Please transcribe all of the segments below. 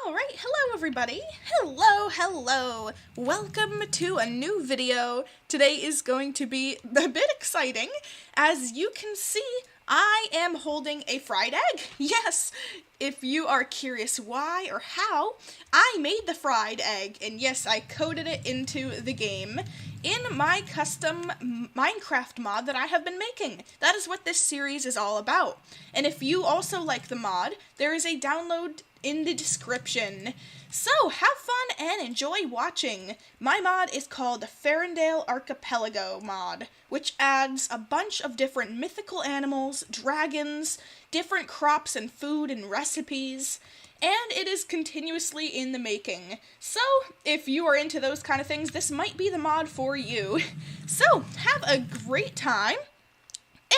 Alright, hello everybody. Hello. Welcome to a new video. Today is going to be a bit exciting. As you can see, I am holding a fried egg. Yes, if you are curious why or how, I made the fried egg, and yes, I coded it into the game in my custom Minecraft mod that I have been making. That is what this series is all about. And if you also like the mod, there is a download in the description. So, have fun and enjoy watching. My mod is called the Farrendale Archipelago mod, which adds a bunch of different mythical animals, dragons, different crops and food and recipes, and it is continuously in the making. So, if you are into those kind of things, this might be the mod for you. So, have a great time,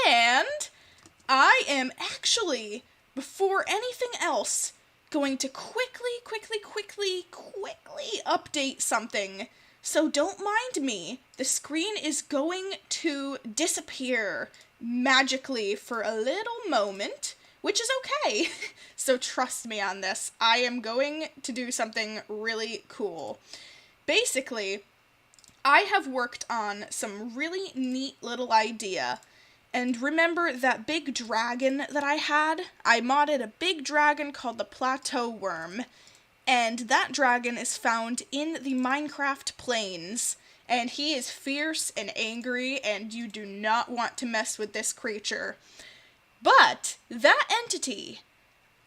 and I am actually, before anything else, going to quickly update something. So don't mind me. The screen is going to disappear magically for a little moment, which is okay. So trust me on this. I am going to do something really cool. Basically, I have worked on some really neat little idea. And remember that big dragon that I had? I modded a big dragon called the Plateau Worm, and that dragon is found in the Minecraft plains, and he is fierce and angry, and you do not want to mess with this creature. But that entity,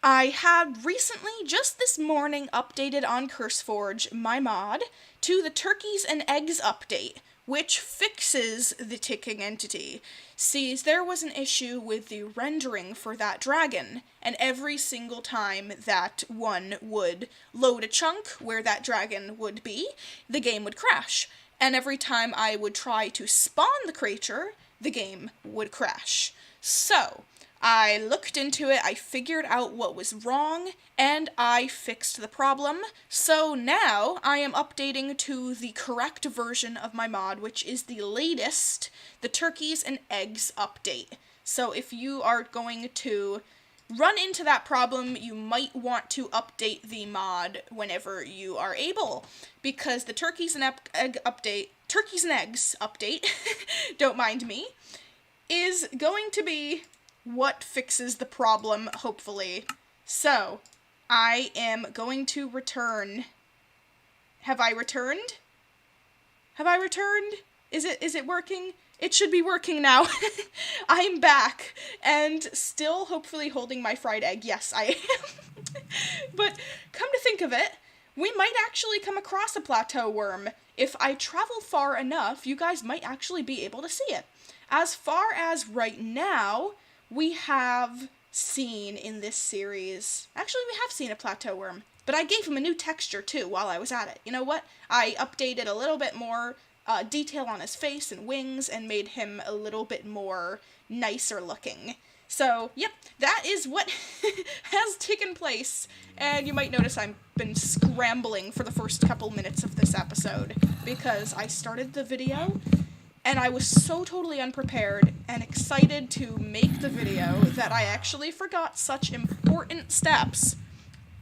I had recently, just this morning, updated on CurseForge, my mod, to the Turkeys and Eggs update, which fixes the ticking entity. See, there was an issue with the rendering for that dragon, and every single time that one would load a chunk where that dragon would be, the game would crash. And every time I would try to spawn the creature, the game would crash. So, I looked into it, I figured out what was wrong, and I fixed the problem. So now I am updating to the correct version of my mod, which is the latest, the Turkeys and Eggs update. So if you are going to run into that problem, you might want to update the mod whenever you are able, because the Turkeys and Eggs update, don't mind me, is going to be what fixes the problem, hopefully. So, I am going to return. Have I returned? Have I returned? Is it working? It should be working now. I'm back, and still hopefully holding my fried egg. Yes, I am. But, come to think of it, we might actually come across a plateau worm. If I travel far enough, you guys might actually be able to see it. As far as right now, we have seen in this series, actually we have seen a plateau worm, but I gave him a new texture too while I was at it. You know what? I updated a little bit more detail on his face and wings and made him a little bit more nicer looking. So, yep, that is what has taken place, and you might notice I've been scrambling for the first couple minutes of this episode, because I started the video and I was so totally unprepared and excited to make the video that I actually forgot such important steps.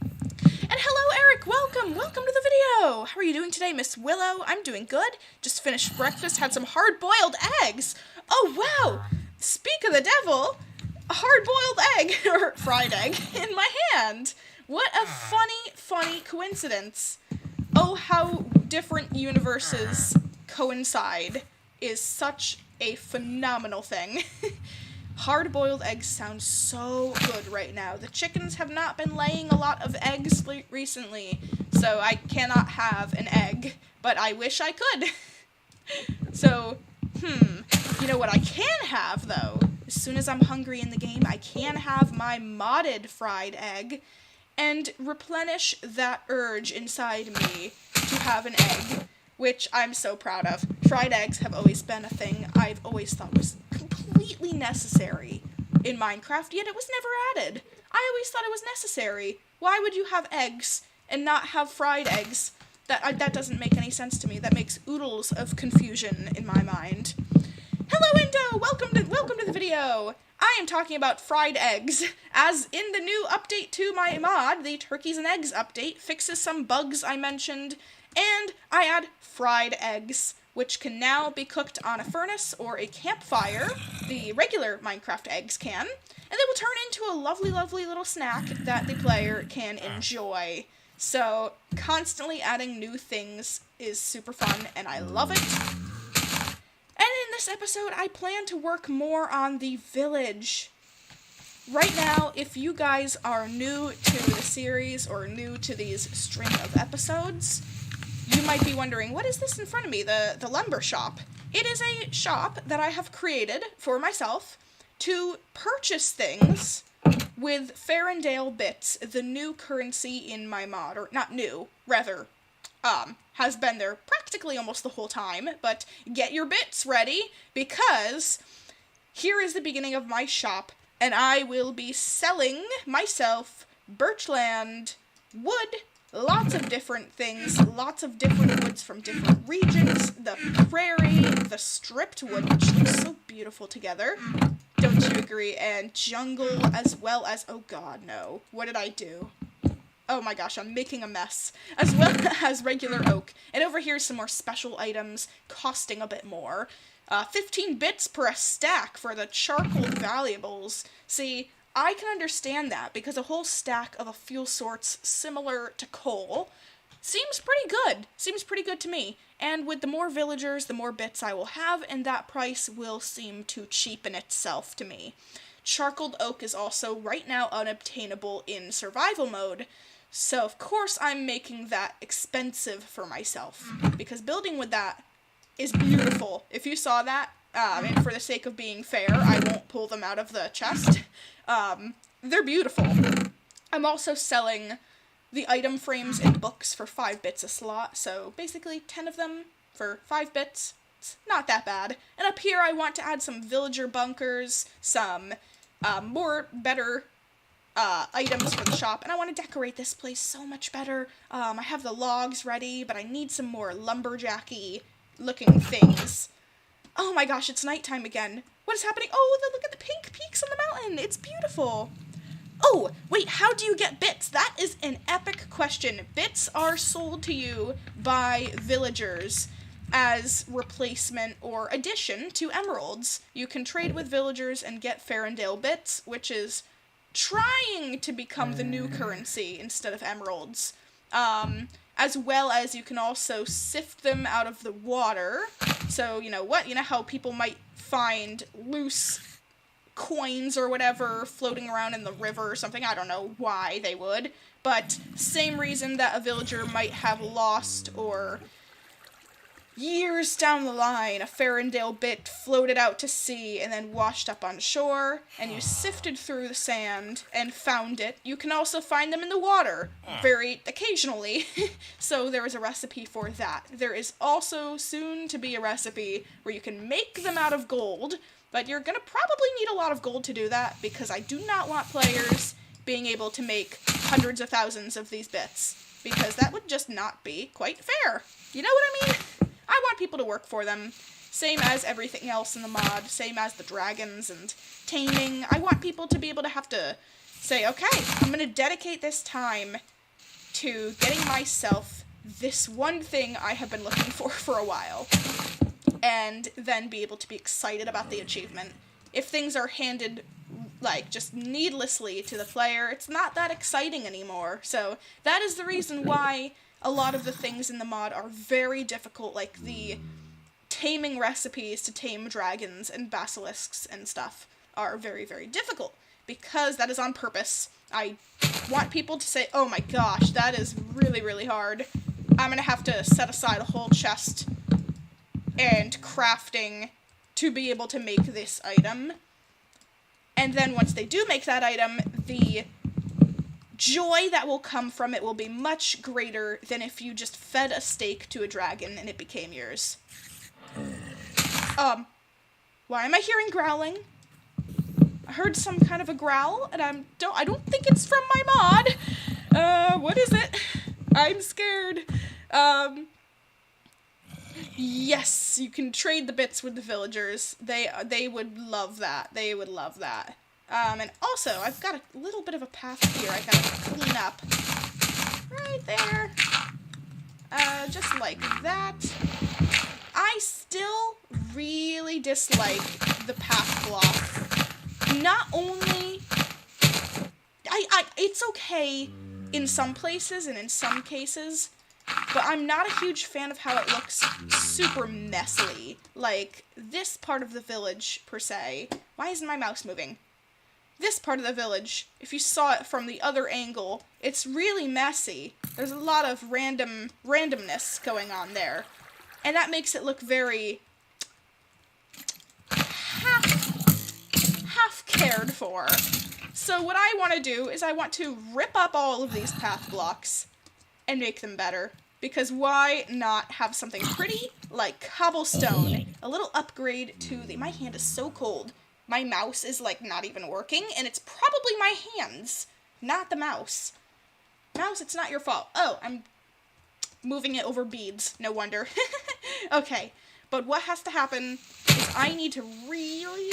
And hello, Eric! Welcome to the video! How are you doing today, Miss Willow? I'm doing good. Just finished breakfast, had some hard-boiled eggs. Oh, wow! Speak of the devil, a hard-boiled egg, or fried egg, in my hand. What a funny coincidence. Oh, how different universes coincide is such a phenomenal thing. Hard-boiled eggs sound so good right now. The chickens have not been laying a lot of eggs recently, so I cannot have an egg, but I wish I could. So, you know what I can have, though? As soon as I'm hungry in the game, I can have my modded fried egg and replenish that urge inside me to have an egg, which I'm so proud of. Fried eggs have always been a thing I've always thought was completely necessary in Minecraft, yet it was never added. I always thought it was necessary. Why would you have eggs and not have fried eggs? That doesn't make any sense to me. That makes oodles of confusion in my mind. Hello, Indo! Welcome to the video! I am talking about fried eggs, as in the new update to my mod, the Turkeys and Eggs update fixes some bugs I mentioned, and I add fried eggs, which can now be cooked on a furnace or a campfire. The regular Minecraft eggs can, and they will turn into a lovely, lovely little snack that the player can enjoy. So, constantly adding new things is super fun, and I love it. And in this episode, I plan to work more on the village. Right now, if you guys are new to the series or new to these string of episodes, you might be wondering, what is this in front of me, the lumber shop? It is a shop that I have created for myself to purchase things with Farrendale bits, the new currency in my mod, or not new, rather, has been there practically almost the whole time, but get your bits ready, because here is the beginning of my shop, and I will be selling myself birchland, wood, lots of different things, lots of different woods from different regions, the prairie, the stripped wood, which looks so beautiful together, don't you agree, and jungle as well as, oh god, no, what did I do? Oh my gosh, I'm making a mess. As well as regular oak. And over here, some more special items costing a bit more. 15 bits per a stack for the charcoal valuables. See, I can understand that, because a whole stack of a few sorts similar to coal seems pretty good. Seems pretty good to me. And with the more villagers, the more bits I will have, and that price will seem to cheapen itself to me. Charcoal oak is also right now unobtainable in survival mode, so of course I'm making that expensive for myself, because building with that is beautiful. If you saw that, and for the sake of being fair, I won't pull them out of the chest, they're beautiful. I'm also selling the item frames in books for 5 bits a slot, so basically 10 of them for 5 bits. It's not that bad. And up here I want to add some villager bunkers, some better items for the shop, and I want to decorate this place so much better. I have the logs ready, but I need some more lumberjacky looking things. Oh my gosh, it's nighttime again. What is happening? Oh, look at the pink peaks on the mountain. It's beautiful. Oh, wait, how do you get bits? That is an epic question. Bits are sold to you by villagers as replacement or addition to emeralds. You can trade with villagers and get Farrendale bits, which is trying to become the new currency instead of emeralds. As well as you can also sift them out of the water. So, you know what? You know how people might find loose coins or whatever floating around in the river or something? I don't know why they would. But same reason that a villager might have lost, or years down the line, a Farrendale bit floated out to sea and then washed up on shore, and you sifted through the sand and found it. You can also find them in the water, very occasionally, so there is a recipe for that. There is also soon to be a recipe where you can make them out of gold, but you're gonna probably need a lot of gold to do that, because I do not want players being able to make hundreds of thousands of these bits, because that would just not be quite fair. You know what I mean? I want people to work for them, same as everything else in the mod, same as the dragons and taming. I want people to be able to have to say, okay, I'm going to dedicate this time to getting myself this one thing I have been looking for a while, and then be able to be excited about the achievement. If things are handed, like, just needlessly to the player, it's not that exciting anymore. So that is the reason why a lot of the things in the mod are very difficult, like the taming recipes to tame dragons and basilisks and stuff are very, very difficult, because that is on purpose. I want people to say, oh my gosh, that is really, really hard. I'm gonna have to set aside a whole chest and crafting to be able to make this item. And then once they do make that item, the joy that will come from it will be much greater than if you just fed a steak to a dragon and it became yours. Why am I hearing growling? I heard some kind of a growl, and I don't think it's from my mod. What is it? I'm scared. Yes, you can trade the bits with the villagers. They would love that. They would love that. And also, I've got a little bit of a path here I gotta clean up. Right there. Just like that. I still really dislike the path block. Not only... it's okay in some places and in some cases, but I'm not a huge fan of how it looks super messy. Like, this part of the village, per se. Why isn't my mouse moving? This part of the village, if you saw it from the other angle, it's really messy. There's a lot of randomness going on there. And that makes it look very half cared for. So what I want to do is I want to rip up all of these path blocks and make them better. Because why not have something pretty like cobblestone? A little upgrade to the... My hand is so cold. My mouse is, like, not even working, and it's probably my hands, not the mouse. Mouse, it's not your fault. Oh, I'm moving it over beads. No wonder. Okay, but what has to happen is I need to really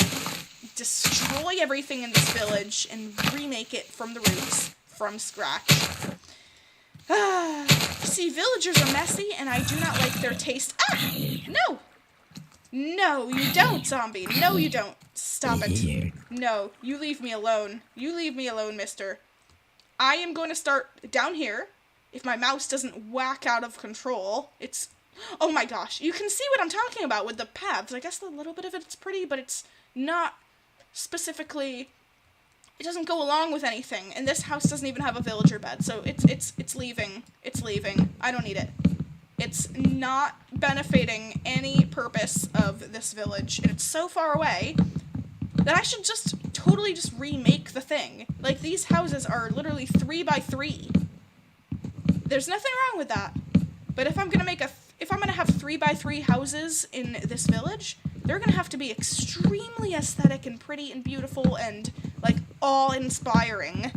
destroy everything in this village and remake it from the roots, from scratch. See, villagers are messy, and I do not like their taste. Ah! No! No, you don't, zombie. No, you don't. Stop it. No, you leave me alone. You leave me alone, mister. I am going to start down here. If my mouse doesn't whack out of control, it's... Oh my gosh, you can see what I'm talking about with the paths. I guess a little bit of it's pretty, but it's not specifically... It doesn't go along with anything. And this house doesn't even have a villager bed, so it's leaving. It's leaving. I don't need it. It's not benefiting any purpose of this village, and it's so far away that I should just totally just remake the thing. Like, these houses are literally 3 by 3. There's nothing wrong with that. But if I'm gonna have 3 by 3 houses in this village, they're gonna have to be extremely aesthetic and pretty and beautiful and, like, awe-inspiring.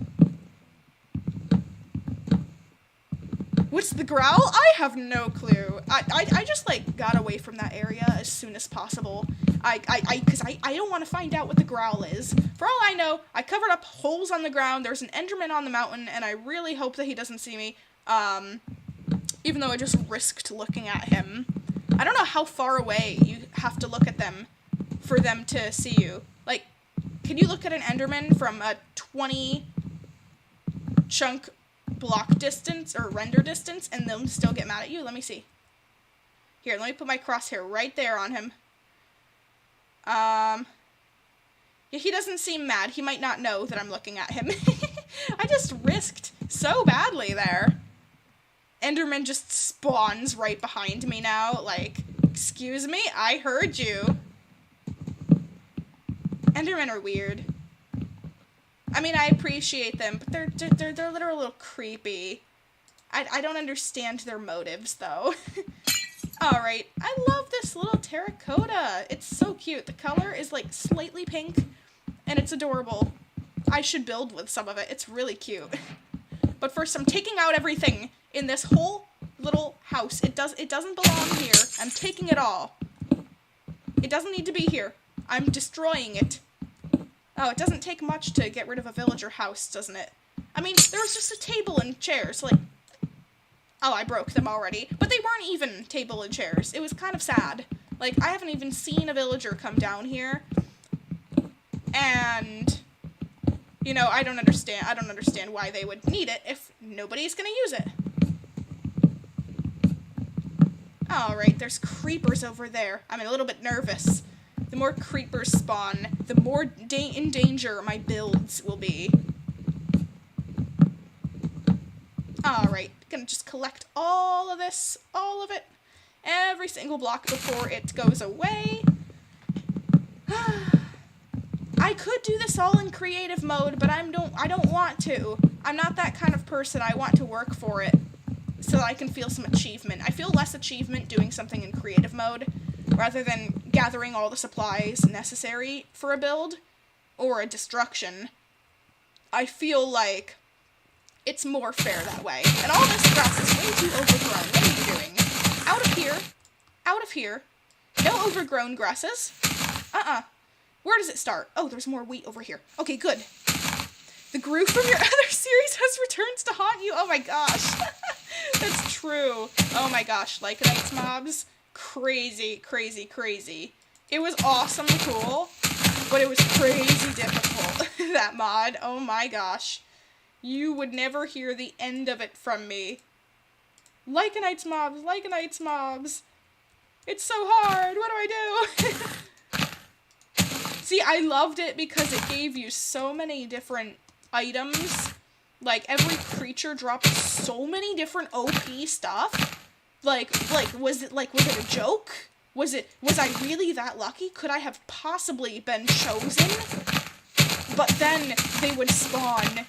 What's the growl? I have no clue. I just, like, got away from that area as soon as possible. Because I don't want to find out what the growl is. For all I know, I covered up holes on the ground, there's an Enderman on the mountain, and I really hope that he doesn't see me. Even though I just risked looking at him. I don't know how far away you have to look at them for them to see you. Like, can you look at an Enderman from a 20 chunk block distance or render distance and they'll still get mad at you? Let me see. Here, let me put my crosshair right there on him. Yeah, he doesn't seem mad. He might not know that I'm looking at him. I just risked so badly there. Enderman just spawns right behind me now. Like, excuse me? I heard you. Endermen are weird. I mean, I appreciate them, but they're a little creepy. I don't understand their motives, though. Alright, I love this little terracotta. It's so cute. The color is, like, slightly pink, and it's adorable. I should build with some of it. It's really cute. But first, I'm taking out everything in this whole little house. It doesn't belong here. I'm taking it all. It doesn't need to be here. I'm destroying it. Oh, it doesn't take much to get rid of a villager house, doesn't it? I mean, there was just a table and chairs, like... Oh, I broke them already. But they weren't even table and chairs. It was kind of sad. Like, I haven't even seen a villager come down here. And... You know, I don't understand why they would need it if nobody's gonna use it. Alright, there's creepers over there. I'm a little bit nervous. The more creepers spawn, the more in danger my builds will be. Alright, gonna just collect all of this, all of it, every single block before it goes away. I could do this all in creative mode, but I don't want to. I'm not that kind of person. I want to work for it so that I can feel some achievement. I feel less achievement doing something in creative mode rather than gathering all the supplies necessary for a build or a destruction. I feel like it's more fair that way. And all this grass is way too overgrown. What are you doing? Out of here. out of here. No overgrown grasses. Where does it start? Oh, there's more wheat over here. Okay, good. The Gru from your other series has returned to haunt you. Oh my gosh. That's true. Oh my gosh. Lycanites mobs. Crazy, crazy, crazy. It was awesome and cool, but it was crazy difficult, that mod. Oh my gosh. You would never hear the end of it from me. Lycanites mobs, Lycanites mobs. It's so hard. What do I do? See, I loved it because it gave you so many different items. Like, every creature dropped so many different OP stuff. Like, was it a joke? Was I really that lucky? Could I have possibly been chosen? But then they would spawn,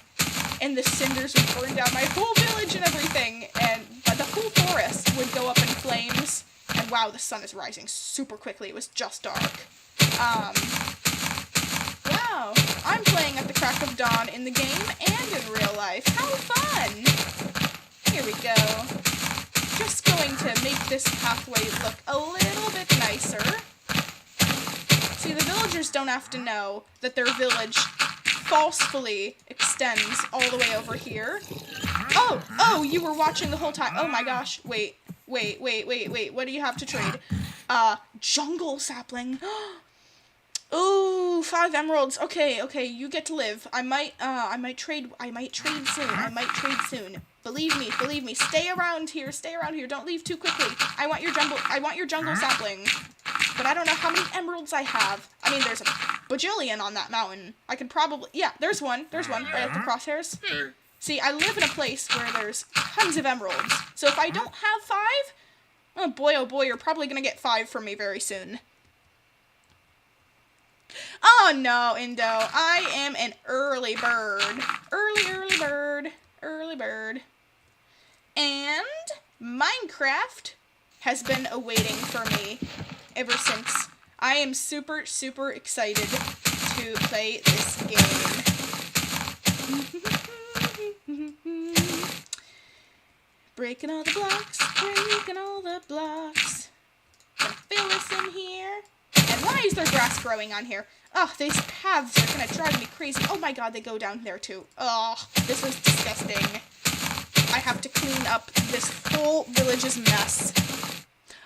and the cinders would burn down my whole village and everything, and the whole forest would go up in flames. And wow, the sun is rising super quickly. It was just dark. Wow, I'm playing at the crack of dawn in the game and in real life. How fun! Here we go. Just going to make this pathway look a little bit nicer. See, the villagers don't have to know that their village falsely extends all the way over here. Oh, you were watching the whole time. Oh my gosh, wait. What do you have to trade? Jungle sapling. Ooh, 5 emeralds. Okay, you get to live. I might trade soon. Believe me. Stay around here. Don't leave too quickly. I want your jungle sapling. But I don't know how many emeralds I have. I mean, there's a bajillion on that mountain. I could probably, yeah, there's one right at the crosshairs. See, I live in a place where there's tons of emeralds. So if I don't have 5, oh boy, you're probably gonna get 5 from me very soon. Oh no, Indo, I am an early bird. Early bird. And Minecraft has been awaiting for me ever since. I am super, super excited to play this game. Breaking all the blocks. Gonna fill this in here. And why is there grass growing on here? Oh, these paths are gonna drive me crazy. Oh my god, they go down there too. Oh, this is disgusting. I have to clean up this whole village's mess.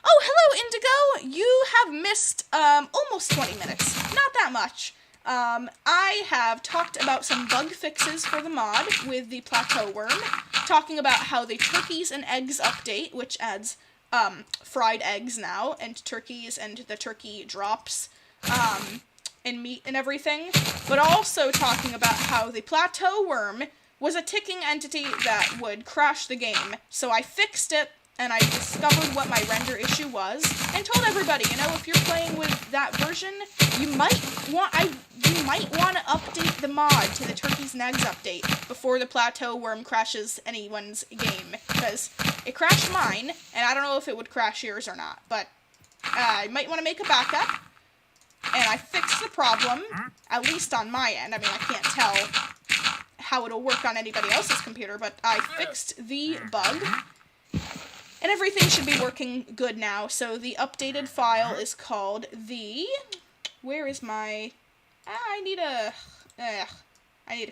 Oh, hello, Indigo! You have missed, almost 20 minutes. Not that much. I have talked about some bug fixes for the mod with the plateau worm, talking about how the turkeys and eggs update, which adds, fried eggs now, and turkeys and the turkey drops, and meat and everything, but also talking about how the plateau worm was a ticking entity that would crash the game. So I fixed it, and I discovered what my render issue was, and told everybody, you know, if you're playing with that version, you might want to update the mod to the turkeys and eggs update before the plateau worm crashes anyone's game, because it crashed mine, and I don't know if it would crash yours or not, but I might want to make a backup, and I fixed the problem, at least on my end. I mean, I can't tell how it'll work on anybody else's computer, but I fixed the bug, and everything should be working good now. So the updated file is called the, where is my, I need a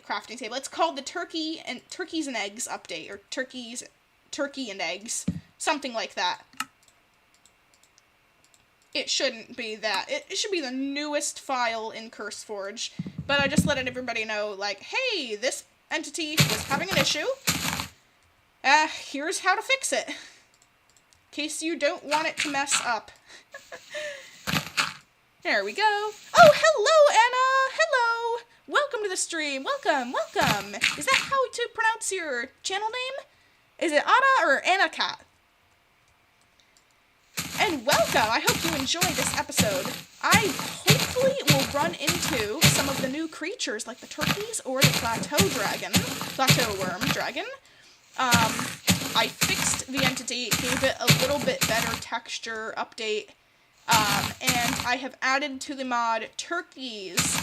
crafting table. It's called the turkeys and eggs update, or turkey and eggs, something like that. It shouldn't be that. It should be the newest file in CurseForge, but I just let everybody know, like, hey, this entity was having an issue. Here's how to fix it. In case you don't want it to mess up. There we go. Oh, hello, Anna! Hello! Welcome to the stream. Welcome. Is that how to pronounce your channel name? Is it Anna or Anna Cat? And welcome! I hope you enjoy this episode. I hopefully will run into some of the new creatures, like the turkeys or the plateau worm dragon. I fixed the entity, gave it a little bit better texture update, and I have added to the mod turkeys,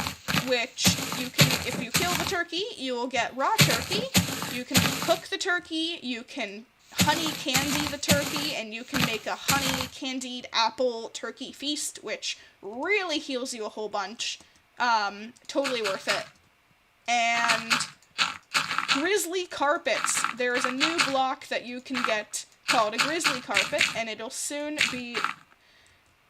which you can, if you kill the turkey, you will get raw turkey. You can cook the turkey, you can honey candy the turkey, and you can make a honey candied apple turkey feast, which really heals you a whole bunch. Totally worth it. And grizzly carpets. There is a new block that you can get called a grizzly carpet, and it'll soon be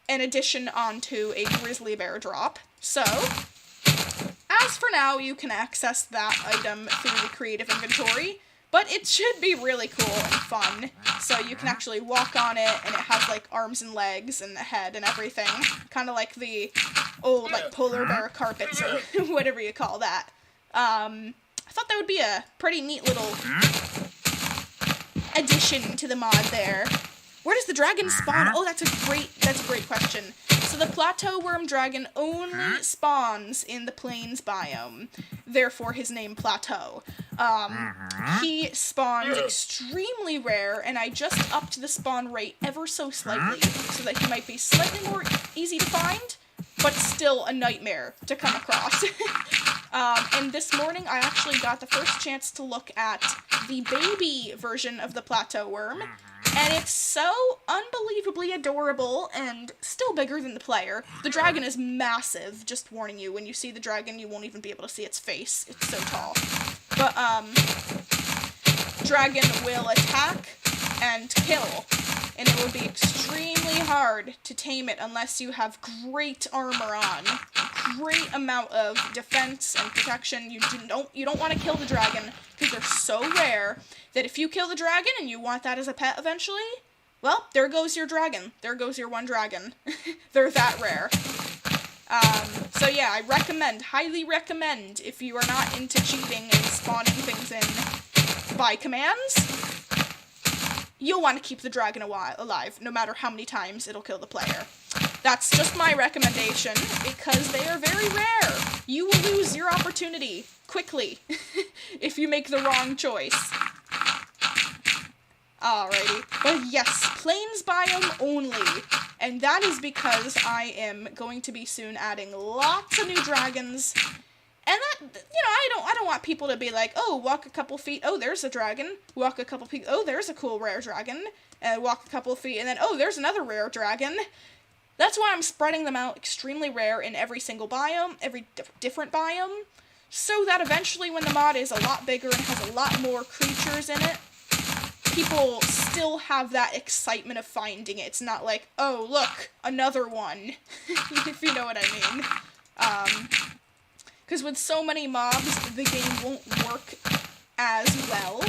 an addition onto a grizzly bear drop. So, as for now, you can access that item through the creative inventory, but it should be really cool and fun. So you can actually walk on it, and it has, like, arms and legs and a head and everything. Kind of like the old, like, polar bear carpets or whatever you call that. I thought that would be a pretty neat little addition to the mod there. Where does the dragon spawn? Oh, that's a great question. So the plateau worm dragon only spawns in the plains biome, therefore his name Plateau. He spawns extremely rare, and I just upped the spawn rate ever so slightly, so that he might be slightly more easy to find, but still a nightmare to come across. And this morning I actually got the first chance to look at the baby version of the plateau worm, and it's so unbelievably adorable and still bigger than the player. The dragon is massive, just warning you. When you see the dragon, you won't even be able to see its face. It's so tall. But, dragon will attack and kill, and it will be extremely hard to tame it unless you have great armor on, a great amount of defense and protection. You don't want to kill the dragon, because they're so rare that if you kill the dragon and you want that as a pet eventually, well, there goes your dragon. There goes your one dragon. They're that rare. So yeah, I highly recommend, if you are not into cheating and spawning things in by commands, you'll want to keep the dragon alive, no matter how many times it'll kill the player. That's just my recommendation, because they are very rare. You will lose your opportunity quickly if you make the wrong choice. Alrighty, but yes, plains biome only, and that is because I am going to be soon adding lots of new dragons, and that, I don't want people to be like, oh, walk a couple feet, oh, there's a dragon, walk a couple feet, oh, there's a cool rare dragon, and walk a couple feet, and then, oh, there's another rare dragon. That's why I'm spreading them out extremely rare in every single biome, every different biome, so that eventually when the mod is a lot bigger and has a lot more creatures in it, people still have that excitement of finding it. It's not like, oh, look, another one, if you know what I mean. Because with so many mobs, the game won't work as well.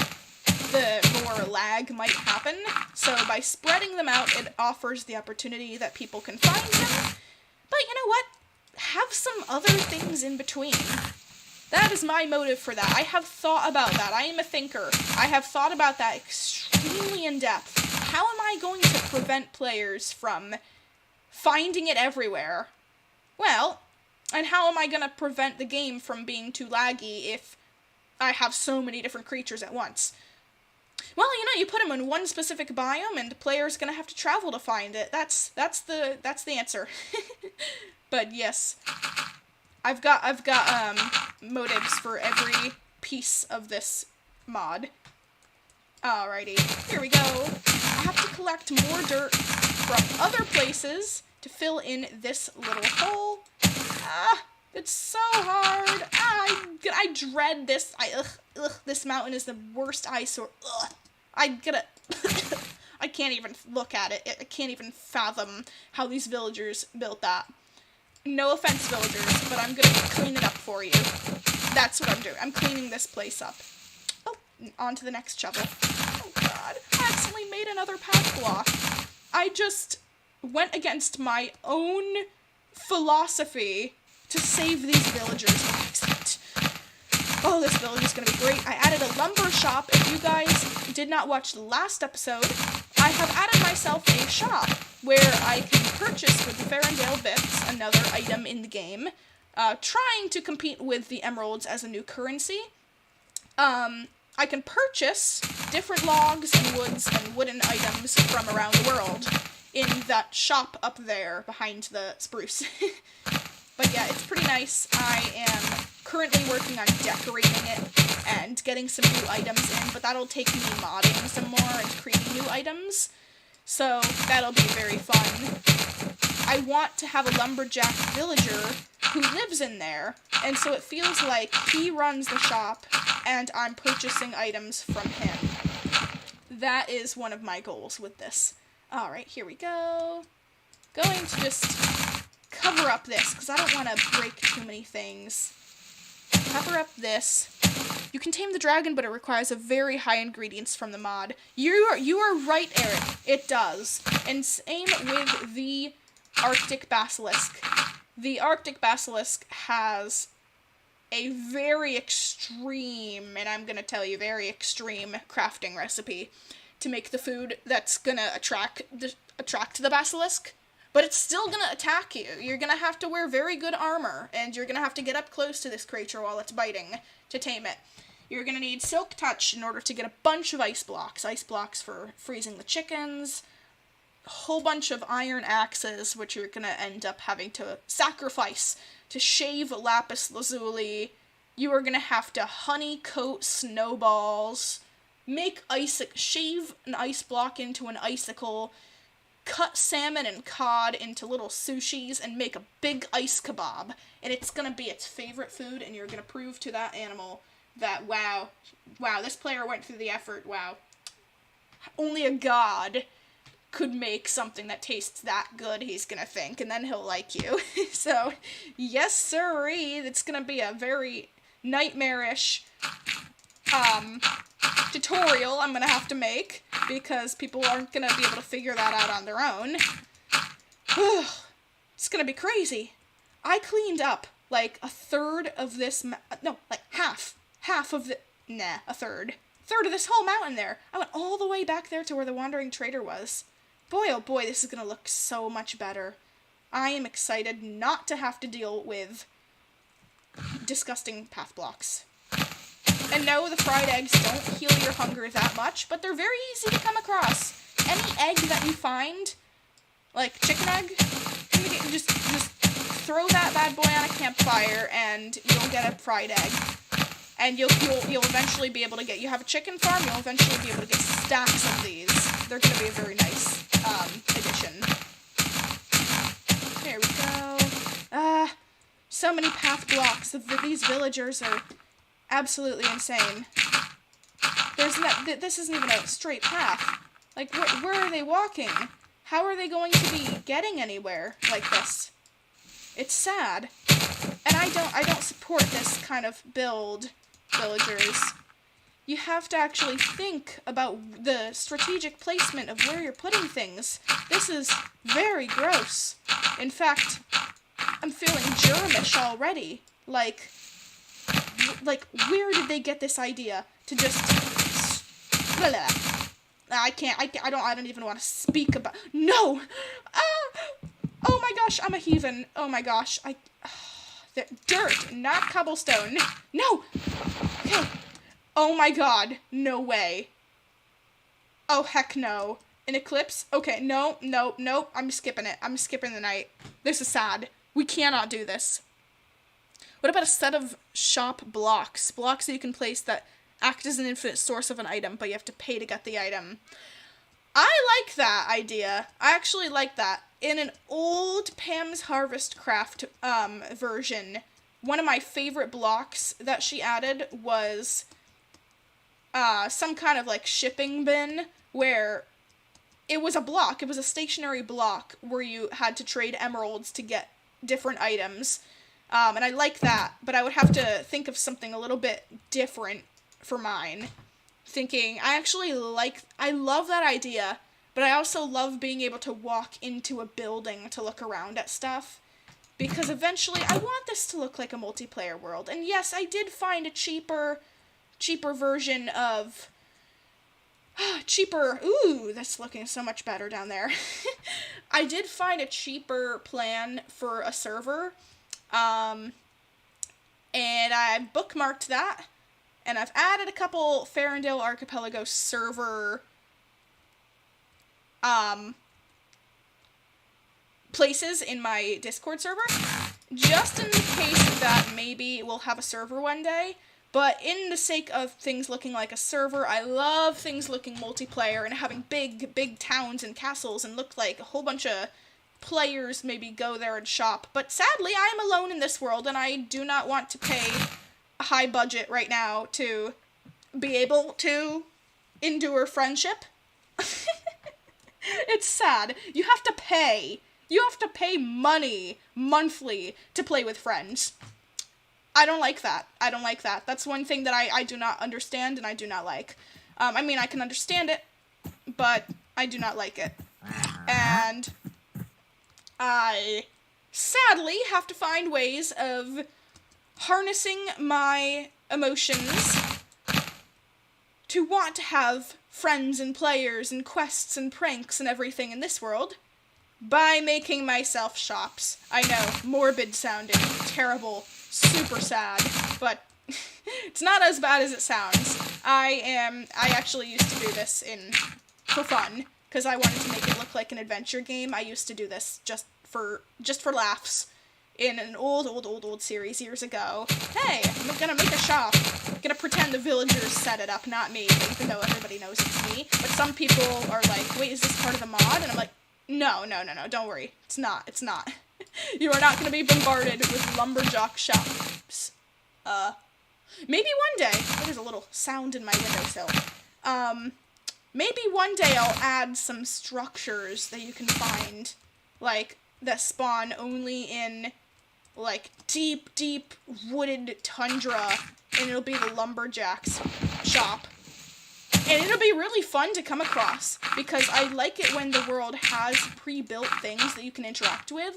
The more lag might happen. So by spreading them out, it offers the opportunity that people can find them. But you know what? Have some other things in between. That is my motive for that. I have thought about that. I am a thinker. I have thought about that extremely in depth. How am I going to prevent players from finding it everywhere? Well, and how am I going to prevent the game from being too laggy if I have so many different creatures at once? Well, you put them in one specific biome, and the player's going to have to travel to find it. That's the answer. But yes, I've got motives for every piece of this mod. Alrighty, here we go. I have to collect more dirt from other places to fill in this little hole. It's so hard. I dread this. This mountain is the worst eyesore. I can't even look at it. I can't even fathom how these villagers built that. No offense, villagers, but I'm gonna clean it up for you. That's what I'm doing. I'm cleaning this place up. Oh, on to the next shovel. Oh god, I accidentally made another path block. I just went against my own philosophy to save these villagers by accident. Oh, this village is gonna be great. I added a lumber shop. If you guys did not watch the last episode, I have added myself a shop where I can purchase with the Farrendale bits, another item in the game, trying to compete with the emeralds as a new currency. I can purchase different logs and woods and wooden items from around the world in that shop up there behind the spruce. But yeah, it's pretty nice. I am currently working on decorating it and getting some new items in, but that'll take me modding some more and creating new items. So that'll be very fun. I want to have a lumberjack villager who lives in there, and so it feels like he runs the shop and I'm purchasing items from him. That is one of my goals with this. Alright, here we go. Going to just cover up this, because I don't want to break too many things. Cover up this. You can tame the dragon, but it requires a very high ingredients from the mod. You are right, Eric. It does. And same with the Arctic basilisk. The Arctic basilisk has a very extreme, and I'm gonna tell you, very extreme crafting recipe to make the food that's gonna attract the basilisk. But it's still gonna attack you. You're gonna have to wear very good armor, and you're gonna have to get up close to this creature while it's biting to tame it. You're gonna need Silk Touch in order to get a bunch of ice blocks. Ice blocks for freezing the chickens. A whole bunch of iron axes, which you're gonna end up having to sacrifice to shave lapis lazuli. You are gonna have to honey coat snowballs, shave an ice block into an icicle, cut salmon and cod into little sushis, and make a big ice kebab. And it's gonna be its favorite food, and you're gonna prove to that animal that, wow, this player went through the effort, wow. Only a god could make something that tastes that good, he's gonna think, and then he'll like you. So, yes sirree, it's gonna be a very nightmarish, tutorial I'm gonna have to make, because people aren't gonna be able to figure that out on their own. It's gonna be crazy. I cleaned up, like, a third of this, no, like, half of the, a third of this whole mountain there. I went all the way back there to where the wandering trader was. Boy, oh boy, this is gonna look so much better. I am excited not to have to deal with disgusting path blocks. And no, the fried eggs don't heal your hunger that much, but they're very easy to come across. Any egg that you find, like chicken egg, just throw that bad boy on a campfire and you'll get a fried egg. And you'll eventually be able to get, you have a chicken farm, you'll eventually be able to get stacks of these. They're going to be a very nice addition. There we go. So many path blocks. These villagers are absolutely insane. This isn't even a straight path. Like, where are they walking? How are they going to be getting anywhere like this? It's sad. And I don't support this kind of build, villagers. You have to actually think about the strategic placement of where you're putting things. This is very gross. In fact, I'm feeling germish already. Like, where did they get this idea to just... I don't even want to speak about... No! Oh my gosh, I'm a heathen. Oh my gosh, dirt, not cobblestone. No! Okay. Oh my god, no way. Oh heck no. An eclipse? Okay, no, I'm skipping it. I'm skipping the night. This is sad. We cannot do this. What about a set of shop blocks? Blocks that you can place that act as an infinite source of an item, but you have to pay to get the item. I like that idea. I actually like that. In an old Pam's Harvest Craft version, one of my favorite blocks that she added was some kind of like shipping bin where it was a block. It was a stationary block where you had to trade emeralds to get different items. And I like that, but I would have to think of something a little bit different for mine. I love that idea, but I also love being able to walk into a building to look around at stuff, because eventually I want this to look like a multiplayer world. And yes, I did find a cheaper version of, ooh, that's looking so much better down there. I did find a cheaper plan for a server, and I bookmarked that. And I've added a couple Farrendale Archipelago server places in my Discord server, just in the case that maybe we'll have a server one day But in the sake of things looking like a server, I love things looking multiplayer and having big towns and castles and look like a whole bunch of players maybe go there and shop. But sadly, I am alone in this world, and I do not want to pay a high budget right now to be able to endure friendship. It's sad. You have to pay. You have to pay money monthly to play with friends. I don't like that. I don't like that. That's one thing that I do not understand and I do not like. I mean, I can understand it, but I do not like it. And I sadly have to find ways of harnessing my emotions to want to have friends and players and quests and pranks and everything in this world by making myself shops. I know, morbid sounding, terrible, super sad, but it's not as bad as it sounds. I actually used to do this for fun, because I wanted to make it look like an adventure game. I used to do this just for laughs in an old series years ago. Hey, I'm gonna make a shop. I'm gonna pretend the villagers set it up, not me, even though everybody knows it's me. But some people are like, wait, is this part of the mod? And I'm like, no, don't worry. It's not. You are not gonna be bombarded with lumberjack shops. Maybe one day, oh, there's a little sound in my windowsill. Maybe one day I'll add some structures that you can find, like, that spawn only in, like, deep wooded tundra, and it'll be the lumberjack's shop. And it'll be really fun to come across, because I like it when the world has pre-built things that you can interact with,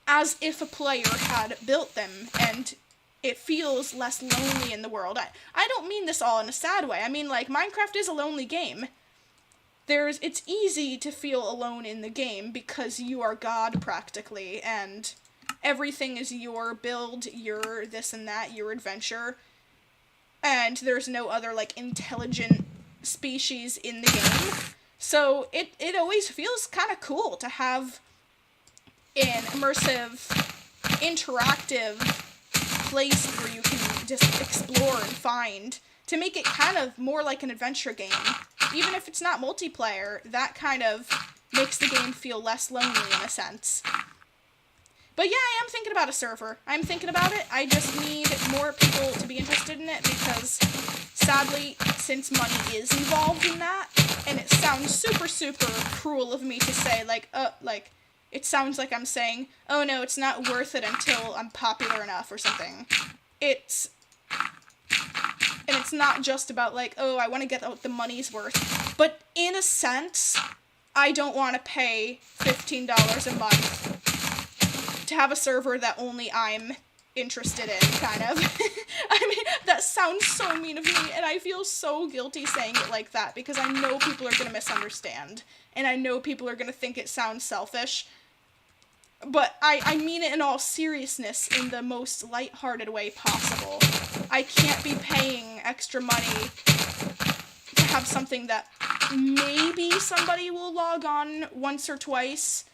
as if a player had built them, and it feels less lonely in the world. I don't mean this all in a sad way. I mean, like, Minecraft is a lonely game. It's easy to feel alone in the game because you are God, practically, and everything is your build, your this and that, your adventure, and there's no other, like, intelligent species in the game. So it always feels kind of cool to have an immersive, interactive place where you can just explore and find, to make it kind of more like an adventure game. Even if it's not multiplayer, that kind of makes the game feel less lonely in a sense. But yeah, I am thinking about a server. I'm thinking about it. I just need more people to be interested in it, because sadly, since money is involved in that, and it sounds super cruel of me to say, like, it sounds like I'm saying, oh no, it's not worth it until I'm popular enough or something. It's not just about, like, oh, I want to get what the money's worth. But in a sense, I don't want to pay $15 a month to have a server that only I'm interested in, kind of. I mean, that sounds so mean of me, and I feel so guilty saying it like that, because I know people are going to misunderstand, and I know people are going to think it sounds selfish. But I mean it in all seriousness, in the most lighthearted way possible. I can't be paying extra money to have something that maybe somebody will log on once or twice.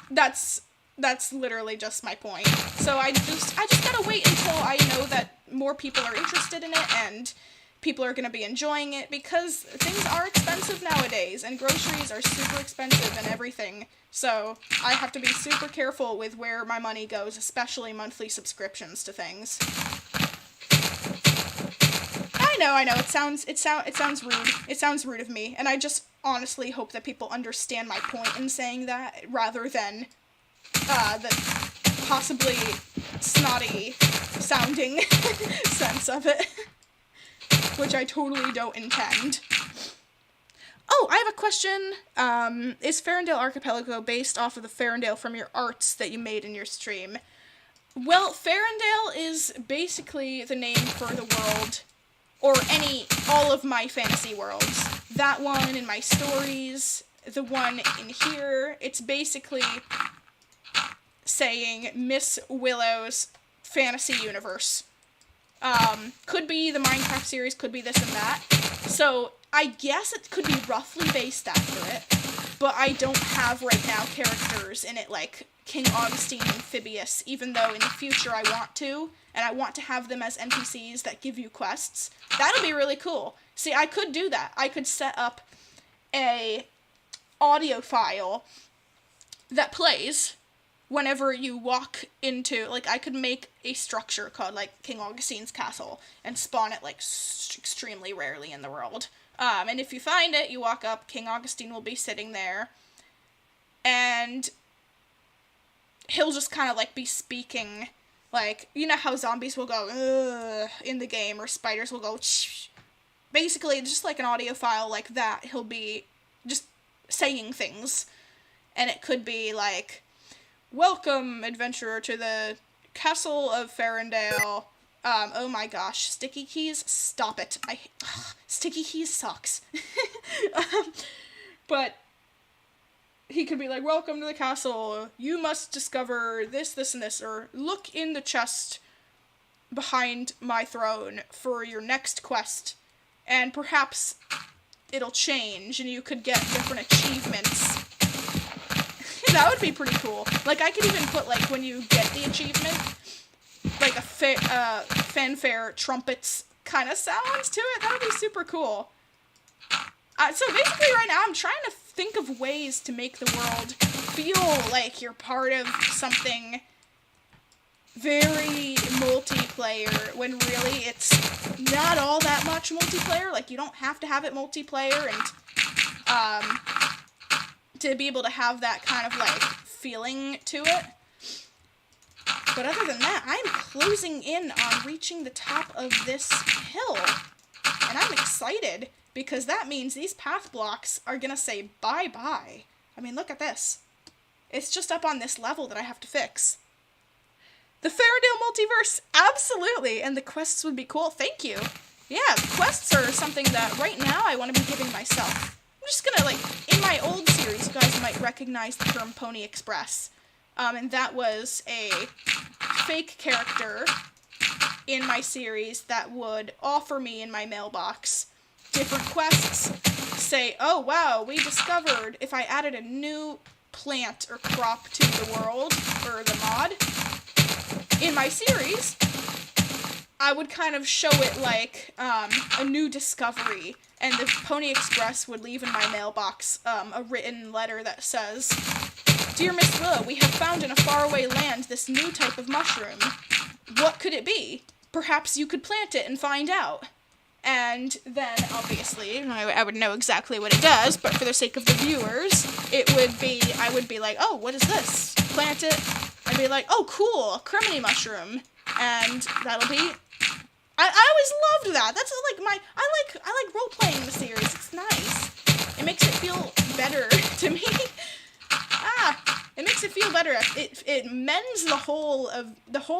That's literally just my point. So I just gotta wait until I know that more people are interested in it and people are gonna be enjoying it, because things are expensive nowadays, and groceries are super expensive and everything. So I have to be super careful with where my money goes, especially monthly subscriptions to things. I know, it sounds rude. It sounds rude of me, and I just honestly hope that people understand my point in saying that, rather than the possibly snotty sounding sense of it, which I totally don't intend. Oh, I have a question. Is Farrendale Archipelago based off of the Farrendale from your arts that you made in your stream? Well, Farrendale is basically the name for the world, or all of my fantasy worlds. That one in my stories, the one in here, it's basically saying Miss Willow's fantasy universe. Could be the Minecraft series, could be this and that. So I guess it could be roughly based after it, but I don't have right now characters in it like King Augustine and Phibius, even though in the future I want to, and I want to have them as NPCs that give you quests, that'll be really cool. See, I could do that. I could set up a audio file that plays whenever you walk into, like, I could make a structure called, like, King Augustine's Castle and spawn it, like, extremely rarely in the world. And if you find it, you walk up, King Augustine will be sitting there, and he'll just kind of, like, be speaking, like, you know how zombies will go, ugh, in the game, or spiders will go, shh. Basically, just like an audio file like that, he'll be just saying things, and it could be, like, welcome, adventurer, to the castle of Farrendale. Oh my gosh, sticky keys, stop it. Sticky keys sucks. But he could be like, welcome to the castle, you must discover this, this, and this, or look in the chest behind my throne for your next quest, and perhaps it'll change, and you could get different achievements. That would be pretty cool. Like, I could even put, like, when you get the achievement, like, a fanfare, trumpets kind of sounds to it. That would be super cool. So basically right now I'm trying to think of ways to make the world feel like you're part of something very multiplayer, when really it's not all that much multiplayer. Like, you don't have to have it multiplayer, and to be able to have that kind of, like, feeling to it. But other than that, I'm closing in on reaching the top of this hill, and I'm excited, because that means these path blocks are gonna say bye-bye. I mean, look at this. It's just up on this level that I have to fix. The Farrendale multiverse, absolutely, and the quests would be cool. Thank you. Yeah, quests are something that right now I want to be giving myself. I'm just gonna, like, in my old series, you guys might recognize the term Pony Express. And that was a fake character in my series that would offer me in my mailbox different quests. Say, oh wow, we discovered if I added a new plant or crop to the world, or the mod, in my series, I would kind of show it like a new discovery, and the Pony Express would leave in my mailbox a written letter that says, Dear Miss Willow, we have found in a faraway land this new type of mushroom. What could it be? Perhaps you could plant it and find out. And then, obviously, I would know exactly what it does, but for the sake of the viewers, I would be like, oh, what is this? Plant it. I'd be like, oh, cool, criminy mushroom. And that'll be... I always loved that. That's like I like role-playing the series. It's nice. It makes it feel better to me. It makes it feel better. It mends the hole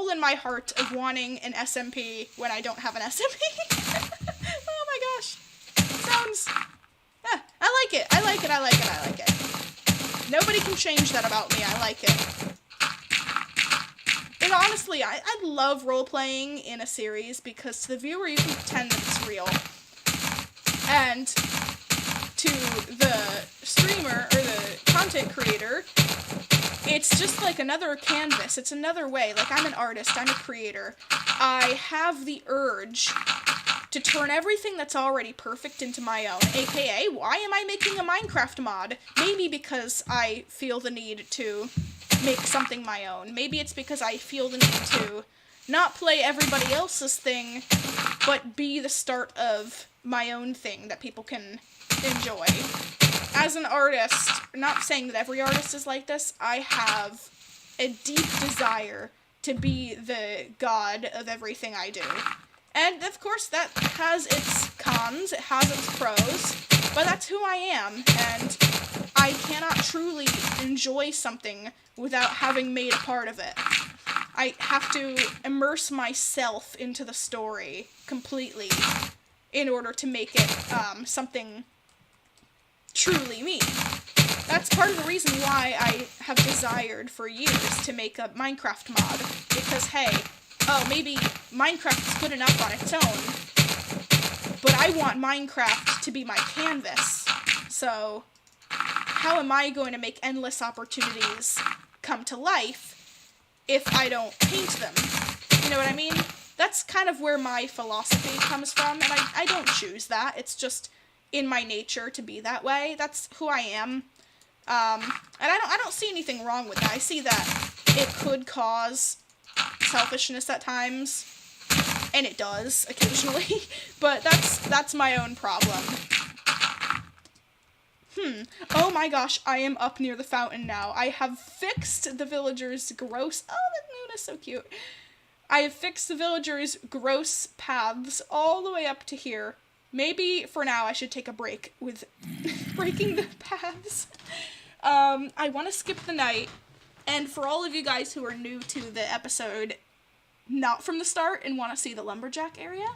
in my heart of wanting an SMP when I don't have an SMP. Oh my gosh. Sounds... I like it. I like it. I like it. I like it. Nobody can change that about me. I like it. And honestly, I love role-playing in a series, because to the viewer you can pretend that it's real. And to the streamer, or the content creator, it's just like another canvas. It's another way. Like, I'm an artist, I'm a creator. I have the urge to turn everything that's already perfect into my own, aka, why am I making a Minecraft mod? Maybe because I feel the need to make something my own. Maybe it's because I feel the need to not play everybody else's thing, but be the start of my own thing that people can enjoy. As an artist, not saying that every artist is like this, I have a deep desire to be the god of everything I do. And of course that has its cons, it has its pros, but that's who I am, and I cannot truly enjoy something without having made a part of it. I have to immerse myself into the story completely in order to make it something truly me. That's part of the reason why I have desired for years to make a Minecraft mod, because hey, maybe Minecraft is good enough on its own, but I want Minecraft to be my canvas. So how am I going to make endless opportunities come to life if I don't paint them? You know what I mean? That's kind of where my philosophy comes from, and I don't choose that. It's just in my nature to be that way. That's who I am. And I don't see anything wrong with that. I see that it could cause selfishness at times, and it does occasionally, but that's my own problem. Oh my gosh, I am up near the fountain now. I have fixed the villagers' gross... Oh, that moon is so cute. I have fixed the villagers' gross paths all the way up to here. Maybe, for now, I should take a break with breaking the paths. I want to skip the night, and for all of you guys who are new to the episode, not from the start, and want to see the lumberjack area,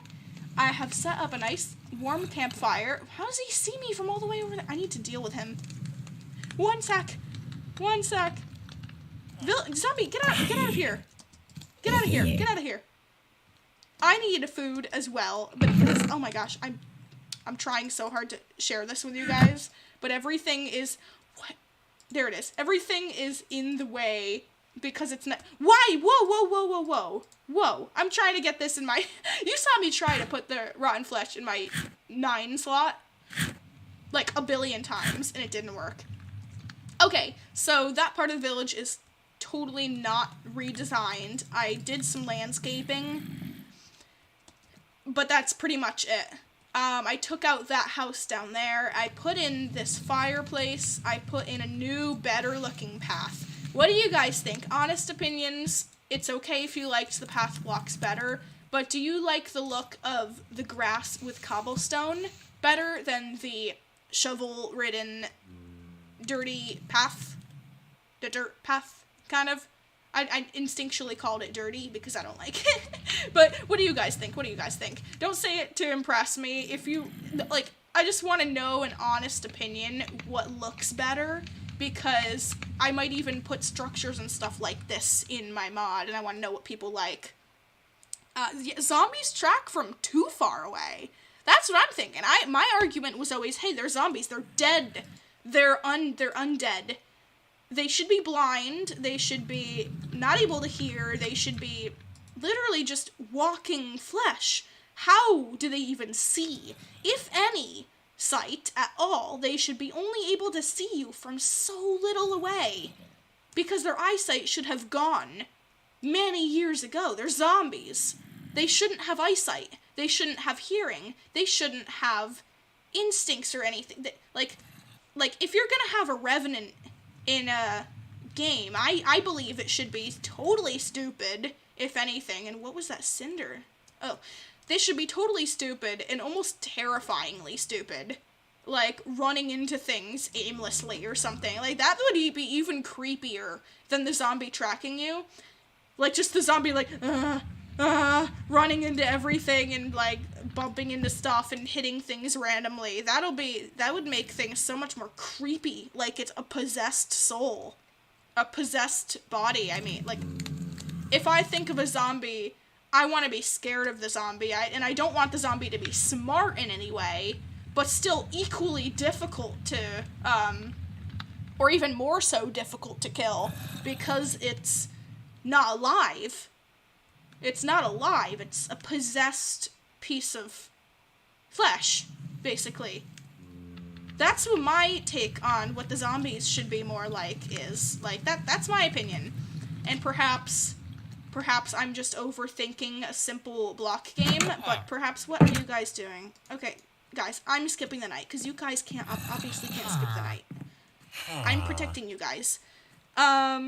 I have set up a nice warm campfire. How does he see me from all the way over there? I need to deal with him. One sec. Zombie, get out of here. Get out of here. Get out of here. I need food as well, but because, oh my gosh, I'm trying so hard to share this with you guys, but everything is, what? There it is. Everything is in the way because it's not, why? Whoa. I'm trying to get this in my, you saw me try to put the rotten flesh in my 9 slot, like a billion times, and it didn't work. Okay, so that part of the village is totally not redesigned. I did some landscaping, but that's pretty much it. I took out that house down there. I put in this fireplace. I put in a new, better looking path. What do you guys think? Honest opinions. It's okay if you liked the path blocks better, but do you like the look of the grass with cobblestone better than the shovel-ridden, dirty path? The dirt path, kind of? I instinctually called it dirty because I don't like it. But what do you guys think? Don't say it to impress me. If you, like, I just want to know an honest opinion what looks better, because I might even put structures and stuff like this in my mod, and I want to know what people like. Zombies track from too far away. That's what I'm thinking. My argument was always, hey, they're zombies. They're dead. They're undead. They should be blind, they should be not able to hear, they should be literally just walking flesh. How do they even see? If any sight at all, they should be only able to see you from so little away, because their eyesight should have gone many years ago. They're zombies. They shouldn't have eyesight. They shouldn't have hearing. They shouldn't have instincts or anything. Like if you're gonna have a revenant in a game, I believe it should be totally stupid, if anything. And what was that cinder? Oh, they should be totally stupid and almost terrifyingly stupid. Like, running into things aimlessly or something. Like, that would be even creepier than the zombie tracking you. Like, just the zombie, like, running into everything and, like, bumping into stuff and hitting things randomly. That would make things so much more creepy. Like, it's a possessed soul. A possessed body, I mean. Like, if I think of a zombie, I want to be scared of the zombie. And I don't want the zombie to be smart in any way, but still equally difficult to, or even more so difficult to kill, because it's not alive. It's not alive, it's a possessed piece of flesh, basically. That's what my take on what the zombies should be more like is. Like, that's my opinion. And perhaps I'm just overthinking a simple block game, but perhaps what are you guys doing? Okay, guys, I'm skipping the night, because you guys obviously can't skip the night. I'm protecting you guys. Oh,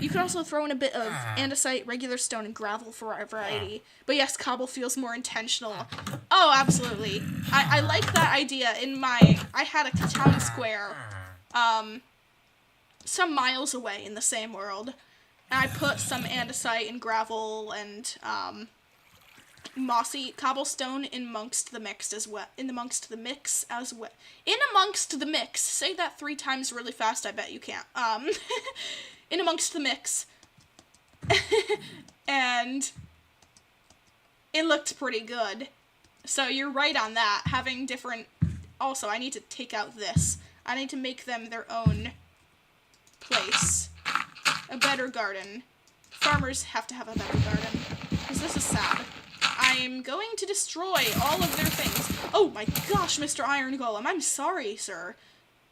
you can also throw in a bit of andesite, regular stone, and gravel for our variety. But yes, cobble feels more intentional. Oh, absolutely. I like that idea. I had a town square, some miles away in the same world. And I put some andesite and gravel and, mossy cobblestone in amongst the mix as well. In amongst the mix. Say that 3 times really fast, I bet you can't. In amongst the mix. And it looked pretty good. So you're right on that. Having different... Also, I need to take out this. I need to make them their own place. A better garden. Farmers have to have a better garden. guys, this is sad. I'm going to destroy all of their things. Oh my gosh, Mr. Iron Golem, I'm sorry, sir.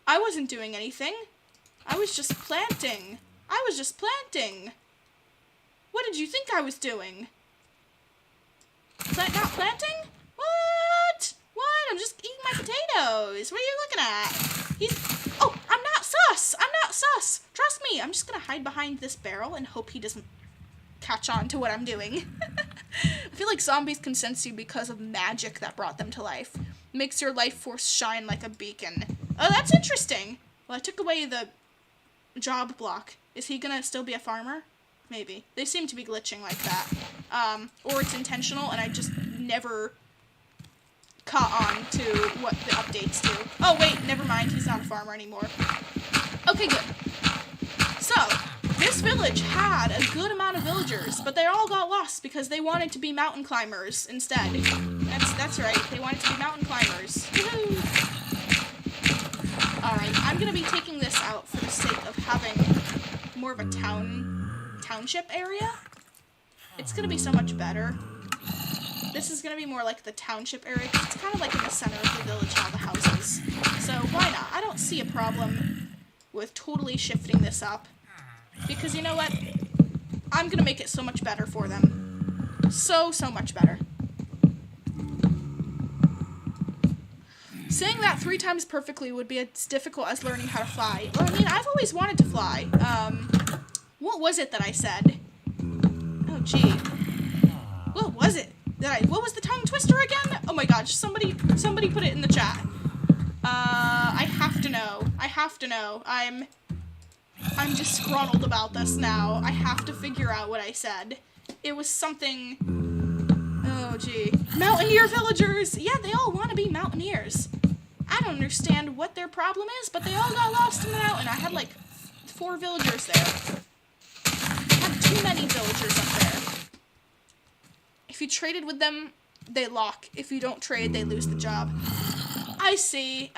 I wasn't doing anything. I was just planting. What did you think I was doing? Not planting? What? What? I'm just eating my potatoes. What are you looking at? Oh, I'm not sus. Trust me. I'm just gonna hide behind this barrel and hope he doesn't catch on to what I'm doing. I feel like zombies can sense you because of magic that brought them to life. Makes your life force shine like a beacon. Oh, that's interesting. Well, I took away the job block. Is he gonna still be a farmer? Maybe. They seem to be glitching like that. Or it's intentional and I just never caught on to what the updates do. Oh, wait, never mind. He's not a farmer anymore. Okay, good. So, this village had a good amount of villagers, but they all got lost because they wanted to be mountain climbers instead. That's right. They wanted to be mountain climbers. Woohoo! Alright, I'm gonna be taking this out for the sake of having more of a township area. It's gonna be so much better. This is gonna be more like the township area, because it's kind of like in the center of the village, all the houses. So why not? I don't see a problem with totally shifting this up. Because you know what? I'm gonna make it so much better for them. So much better. Saying that 3 times perfectly would be as difficult as learning how to fly. Well, I mean, I've always wanted to fly. What was it that I said? Oh, gee. What was it? What was the tongue twister again? Oh my gosh, somebody put it in the chat. I have to know. I'm disgruntled about this now. I have to figure out what I said. It was something... Oh, gee. Mountaineer villagers! Yeah, they all want to be mountaineers. I don't understand what their problem is, but they all got lost in the mountain. I had, like, 4 villagers there. I had too many villagers up there. If you traded with them, they lock. If you don't trade, they lose the job. I see.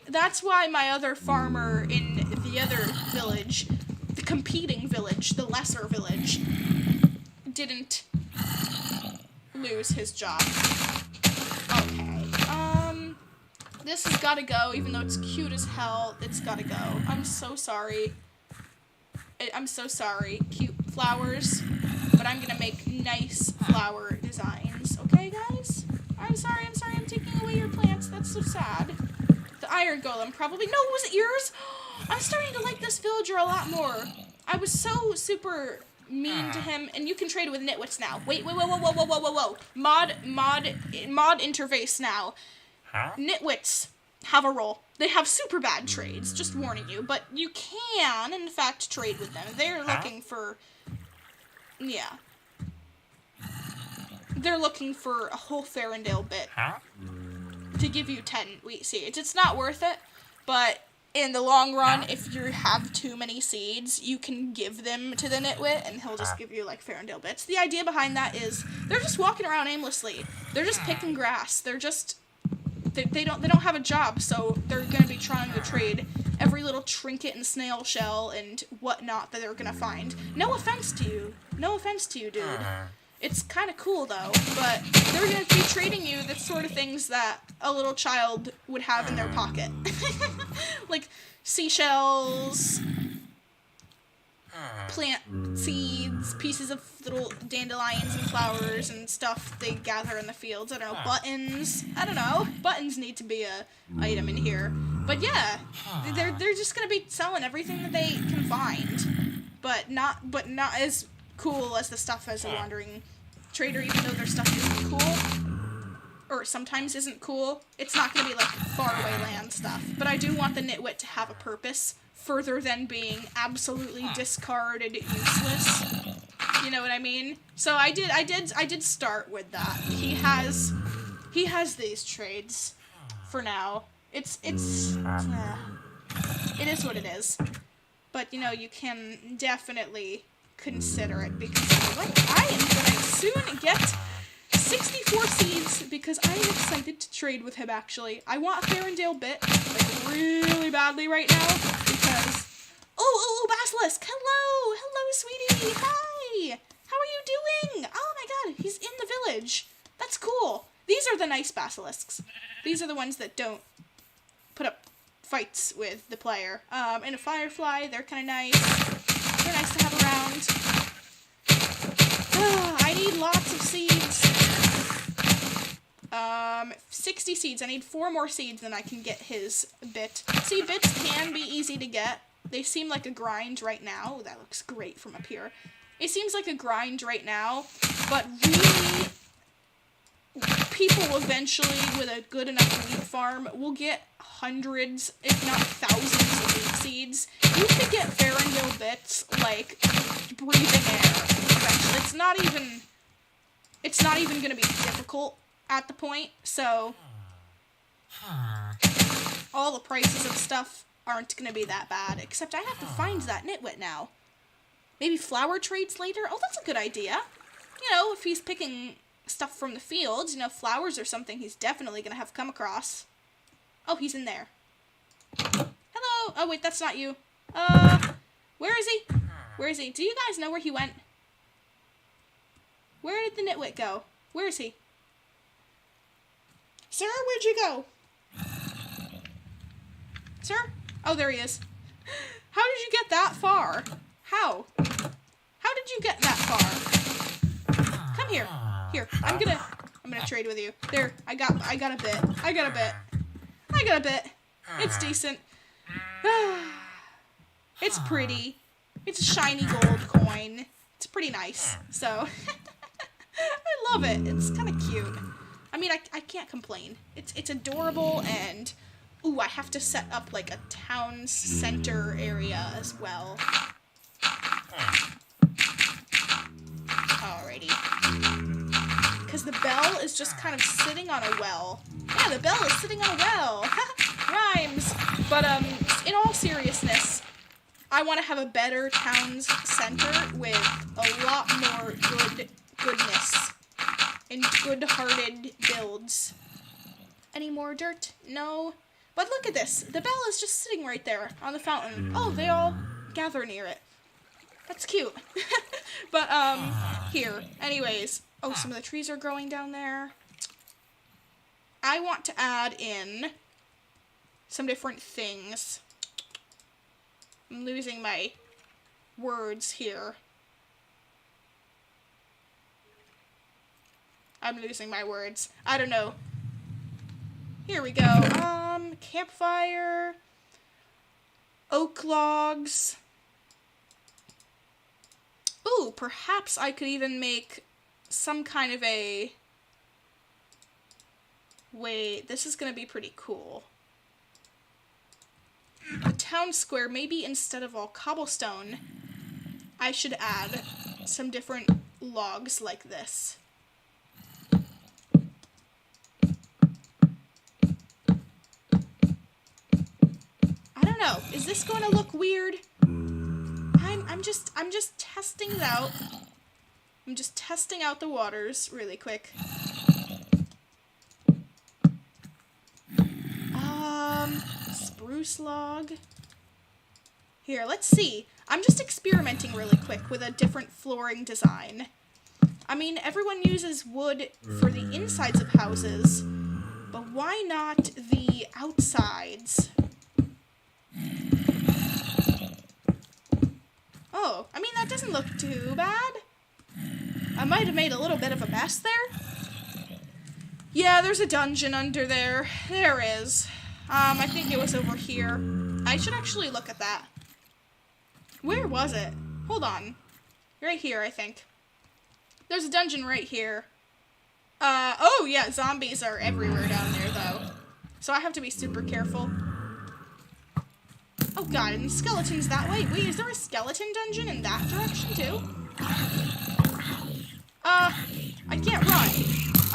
That's why my other farmer in the other village, the competing village, the lesser village, didn't lose his job. Okay. This has gotta go, even though it's cute as hell. It's gotta go. I'm so sorry. I'm so sorry. Cute flowers. But I'm gonna make nice flower designs. Okay, guys? I'm sorry. I'm taking away your plants. That's so sad. The iron golem probably... No, was it yours? I'm starting to like this villager a lot more. I was so super mean to him, and you can trade with nitwits now. Wait, whoa. Mod interface now. Huh? Nitwits have a role. They have super bad trades, just warning you, but you can, in fact, trade with them. They're looking for... Yeah. They're looking for a whole Farrendale bit to give you 10 wheat seeds. It's not worth it, but in the long run, if you have too many seeds, you can give them to the nitwit, and he'll just give you, like, Farrendale bits. The idea behind that is they're just walking around aimlessly. They're just picking grass. They're just... They don't have a job, so they're going to be trying to trade every little trinket and snail shell and whatnot that they're going to find. No offense to you, dude. It's kind of cool, though, but they're going to be trading you the sort of things that a little child would have in their pocket. Like seashells, plant seeds, pieces of little dandelions and flowers and stuff they gather in the fields. I don't know, buttons. I don't know. Buttons need to be a item in here. But yeah, they're just gonna be selling everything that they can find, but not as cool as the stuff as a wandering trader. Even though their stuff isn't cool, or sometimes isn't cool, it's not gonna be like faraway land stuff. But I do want the nitwit to have a purpose further than being absolutely discarded, useless. You know what I mean? So I did start with that. He has these trades for now. It is what it is. But you know, you can definitely consider it, because I am gonna soon get 64 seeds because I am excited to trade with him. Actually, I want a Farrendale bit like really badly right now because oh Basilisk, hello sweetie, hi, how are you doing? Oh my god, he's in the village. That's cool. These are the nice basilisks. These are the ones that don't put up fights with the player. And a firefly, they're kind of nice. They're nice to have around. I need lots of seeds. 60 seeds. I need 4 more seeds, then I can get his bit. See, bits can be easy to get. They seem like a grind right now. That looks great from up here. It seems like a grind right now, but really, people eventually, with a good enough wheat farm, will get hundreds, if not thousands of wheat seeds. You could get Farrendale bits like breathing air. Eventually, it's not even gonna be difficult at the point. So all the prices of stuff aren't gonna be that bad. Except I have to find that nitwit now. Maybe flower trades later? Oh, that's a good idea. You know, if he's picking stuff from the fields, you know, flowers or something he's definitely gonna have come across. Oh, he's in there. Hello! Oh, wait, that's not you. Where is he? Where is he? Do you guys know where he went? Where did the nitwit go? Where is he? Sir, where'd you go? Sir? Oh, there he is. How did you get that far? How? How did you get that far? Come here. Here, I'm gonna trade with you. There, I got a bit. I got a bit. It's decent. It's pretty. It's a shiny gold coin. It's pretty nice. So, I love it. It's kind of cute. I mean, I can't complain. It's adorable, and ooh, I have to set up like a town center area as well. Alrighty. Because the bell is just kind of sitting on a well. Yeah, the bell is sitting on a well. Rhymes. But in all seriousness, I want to have a better town's center with a lot more goodness and good-hearted builds. Any more dirt? No. But look at this. The bell is just sitting right there on the fountain. Oh, they all gather near it. That's cute. But, here. Anyways. Oh, some of the trees are growing down there. I want to add in some different things. I'm losing my words here. I'm losing my words. I don't know. Here we go. Campfire. Oak logs. Ooh, perhaps I could even make some kind of a... Wait, this is gonna be pretty cool. The town square, maybe instead of all cobblestone, I should add some different logs like this. I don't know. Is this going to look weird? I'm just testing it out. I'm just testing out the waters really quick. Spruce log. Here, let's see. I'm just experimenting really quick with a different flooring design. I mean, everyone uses wood for the insides of houses, but why not the outsides? Oh, I mean, that doesn't look too bad. I might have made a little bit of a mess there. Yeah, there's a dungeon under there. There is. I think it was over here. I should actually look at that. Where was it? Hold on. Right here, I think. There's a dungeon right here. Oh yeah, zombies are everywhere down there, though. So I have to be super careful. Oh god, and skeletons that way? Wait, is there a skeleton dungeon in that direction, too? I can't run.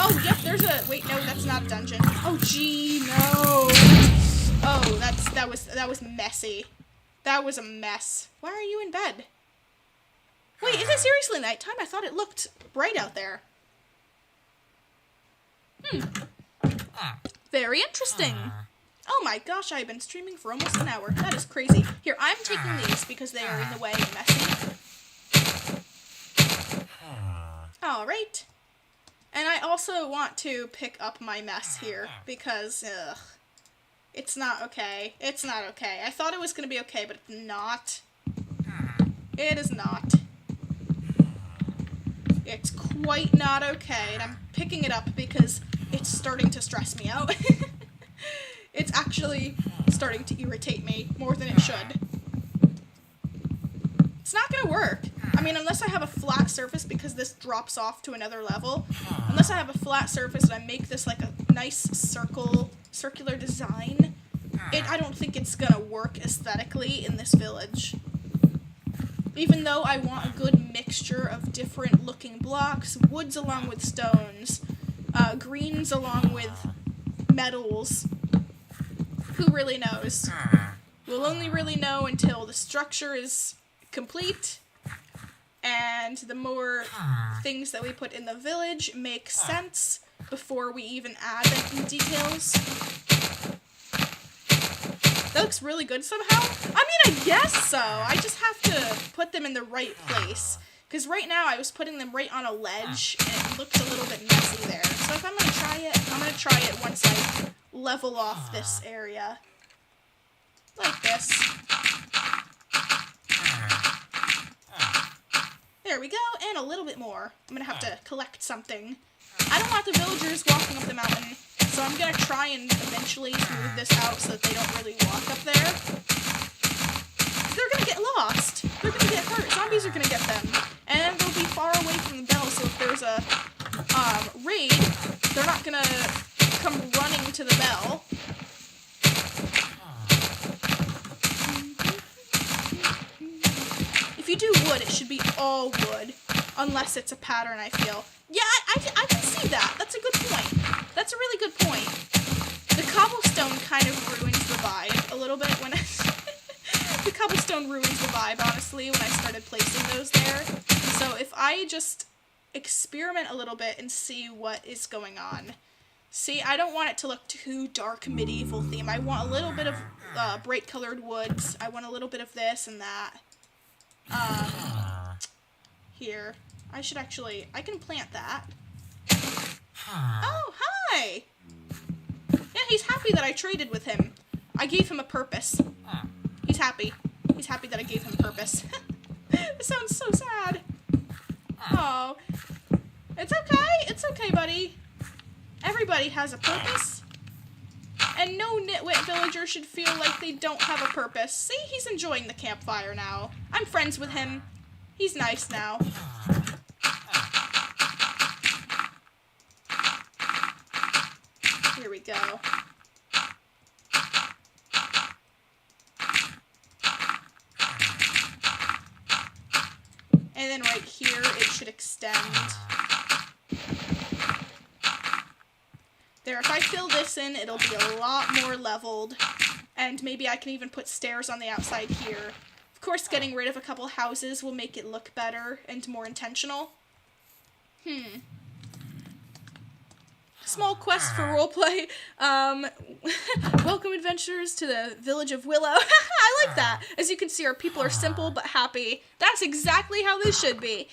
Oh, yep, there's a... Wait, no, that's not a dungeon. Oh, gee, no. Oh, that was messy. That was a mess. Why are you in bed? Wait, is it seriously nighttime? I thought it looked bright out there. Very interesting. Oh my gosh, I've been streaming for almost an hour. That is crazy. Here, I'm taking these because they are in the way and messy. Alright. And I also want to pick up my mess here, because, it's not okay. It's not okay. I thought it was gonna be okay, but it's not. It is not. It's quite not okay, and I'm picking it up because it's starting to stress me out. It's actually starting to irritate me more than it should. It's not gonna work. I mean, unless I have a flat surface, because this drops off to another level. Unless I have a flat surface and I make this like a nice circular design, I don't think it's gonna work aesthetically in this village. Even though I want a good mixture of different looking blocks, woods along with stones, greens along with metals. Who really knows? We'll only really know until the structure is complete, and the more things that we put in the village make sense before we even add any details. That looks really good somehow. I mean, I guess so. I just have to put them in the right place. Because right now I was putting them right on a ledge, and it looked a little bit messy there. So if I'm going to try it, I'm going to try it once I level off this area. Like this. There we go, and a little bit more. I'm going to have to collect something. I don't want the villagers walking up the mountain, so I'm going to try and eventually smooth this out so that they don't really walk up there. They're going to get lost. They're going to get hurt. Zombies are going to get them. And they'll be far away from the bell, so if there's a raid, they're not going to come running to the bell. If you do wood, it should be all wood, unless it's a pattern, I feel. Yeah, I can see that. That's a good point. That's a really good point. The cobblestone kind of ruins the vibe a little bit when I... The cobblestone ruins the vibe, honestly, when I started placing those there. So if I just experiment a little bit and see what is going on. See, I don't want it to look too dark medieval theme. I want a little bit of bright colored woods. I want a little bit of this and that. Here. I should actually, I can plant that. Oh, hi! Yeah, he's happy that I traded with him. I gave him a purpose. He's happy. He's happy that I gave him purpose. This sounds so sad. Oh. It's okay. It's okay, buddy. Everybody has a purpose. And no nitwit villager should feel like they don't have a purpose. See, he's enjoying the campfire now. I'm friends with him. He's nice now. Here we go. And then right here, it should extend. There, if I fill this in, it'll be a lot more leveled. And maybe I can even put stairs on the outside here. Of course, getting rid of a couple houses will make it look better and more intentional. Small quest for roleplay. Welcome adventurers to the village of Willow. I like that. As you can see, our people are simple but happy. That's exactly how they should be.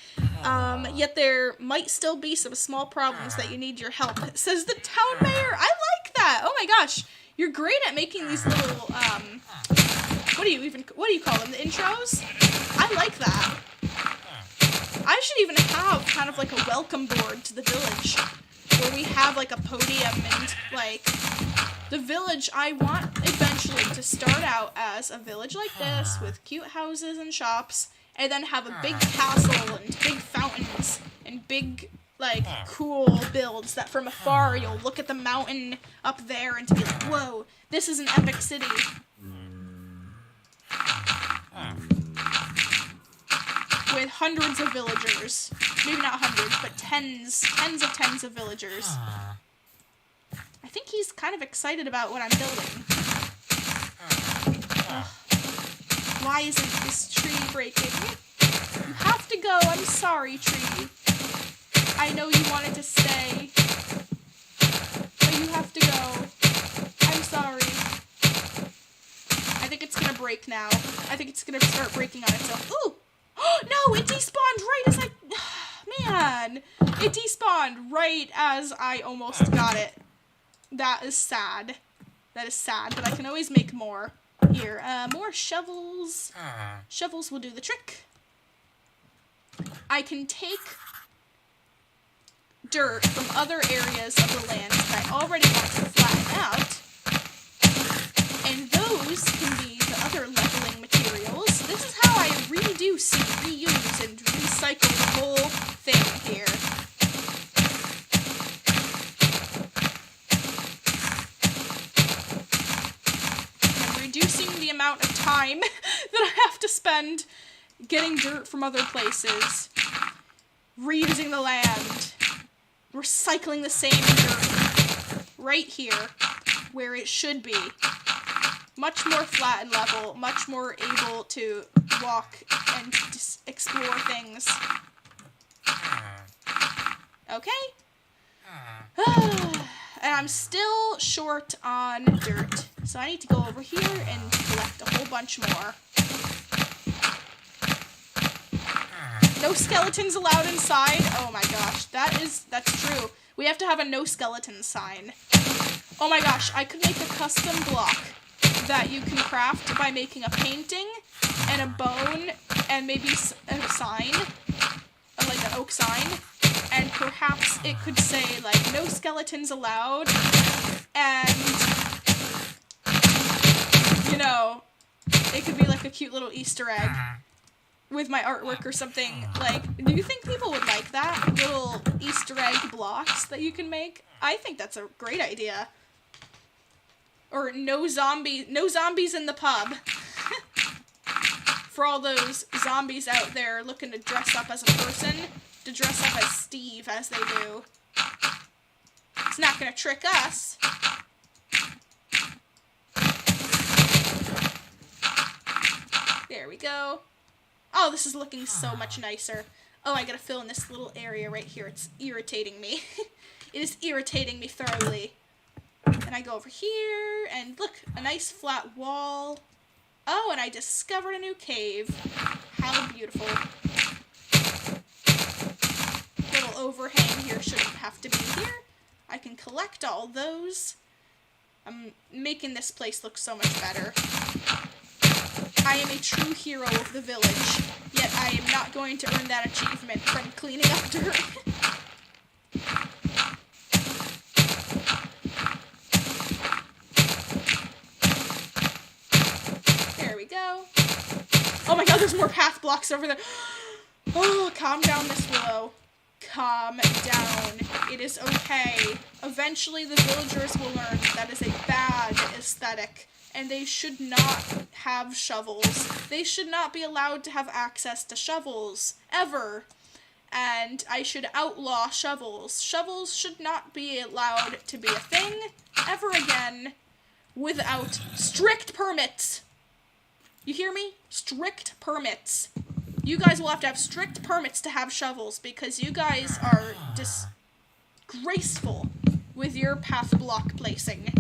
Yet there might still be some small problems that you need your help. Says the town mayor. I like that. Oh my gosh. You're great at making these little, what do you call them? The intros? I like that. I should even have kind of like a welcome board to the village, where we have like a podium and like the village. I want eventually to start out as a village like this with cute houses and shops, and then have a big castle and big fountains and big like cool builds that from afar you'll look at the mountain up there and to be like, whoa, this is an epic city. With hundreds of villagers. Maybe not hundreds, but tens of villagers. I think he's kind of excited about what I'm building. Ugh. Why isn't this tree breaking? You have to go. I'm sorry, tree. I know you wanted to stay, but you have to go. I'm sorry. I think it's gonna break now. I think it's gonna start breaking on itself. Ooh! No, it despawned right as I... man! It despawned right as I almost got it. That is sad. That is sad, but I can always make more. Here, more shovels. Shovels will do the trick. I can take dirt from other areas of the land that I already want to flatten out, and those can be the other leveling materials. This is how I reduce and reuse and recycle the whole thing here. I'm reducing the amount of time that I have to spend getting dirt from other places, reusing the land, recycling the same dirt right here where it should be. Much more flat and level, much more able to walk and explore things. Okay? And I'm still short on dirt, so I need to go over here and collect a whole bunch more. No skeletons allowed inside? Oh my gosh, that's true. We have to have a no skeleton sign. Oh my gosh, I could make a custom block that you can craft by making a painting and a bone and maybe a sign, like an oak sign, and perhaps it could say like no skeletons allowed, and you know, it could be like a cute little Easter egg with my artwork or something. Like, do you think people would like that? Little Easter egg blocks that you can make? I think that's a great idea. Or no zombies in the pub. For all those zombies out there looking to dress up as a person, to dress up as Steve as they do. It's not gonna trick us. There we go. Oh, this is looking so much nicer. Oh, I gotta fill in this little area right here. It's irritating me. It is irritating me thoroughly. And I go over here, and look, a nice flat wall. Oh, and I discovered a new cave. How beautiful. Little overhang here shouldn't have to be here. I can collect all those. I'm making this place look so much better. I am a true hero of the village, yet I am not going to earn that achievement from cleaning up dirt. There we go. Oh my god, there's more path blocks over there. Oh, calm down, Miss Willow. Calm down. It is okay. Eventually the villagers will learn that is a bad aesthetic, and they should not have shovels. They should not be allowed to have access to shovels, ever. And I should outlaw shovels. Shovels should not be allowed to be a thing, ever again, without strict permits. You hear me? Strict permits. You guys will have to have strict permits to have shovels, because you guys are disgraceful with your path block placing.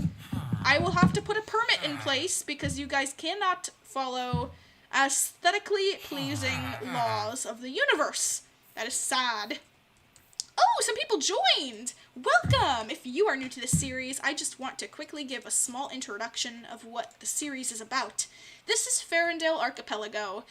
I will have to put a permit in place because you guys cannot follow aesthetically pleasing laws of the universe. That is sad. Oh, some people joined! Welcome! If you are new to this series, I just want to quickly give a small introduction of what the series is about. This is Farrendale Archipelago,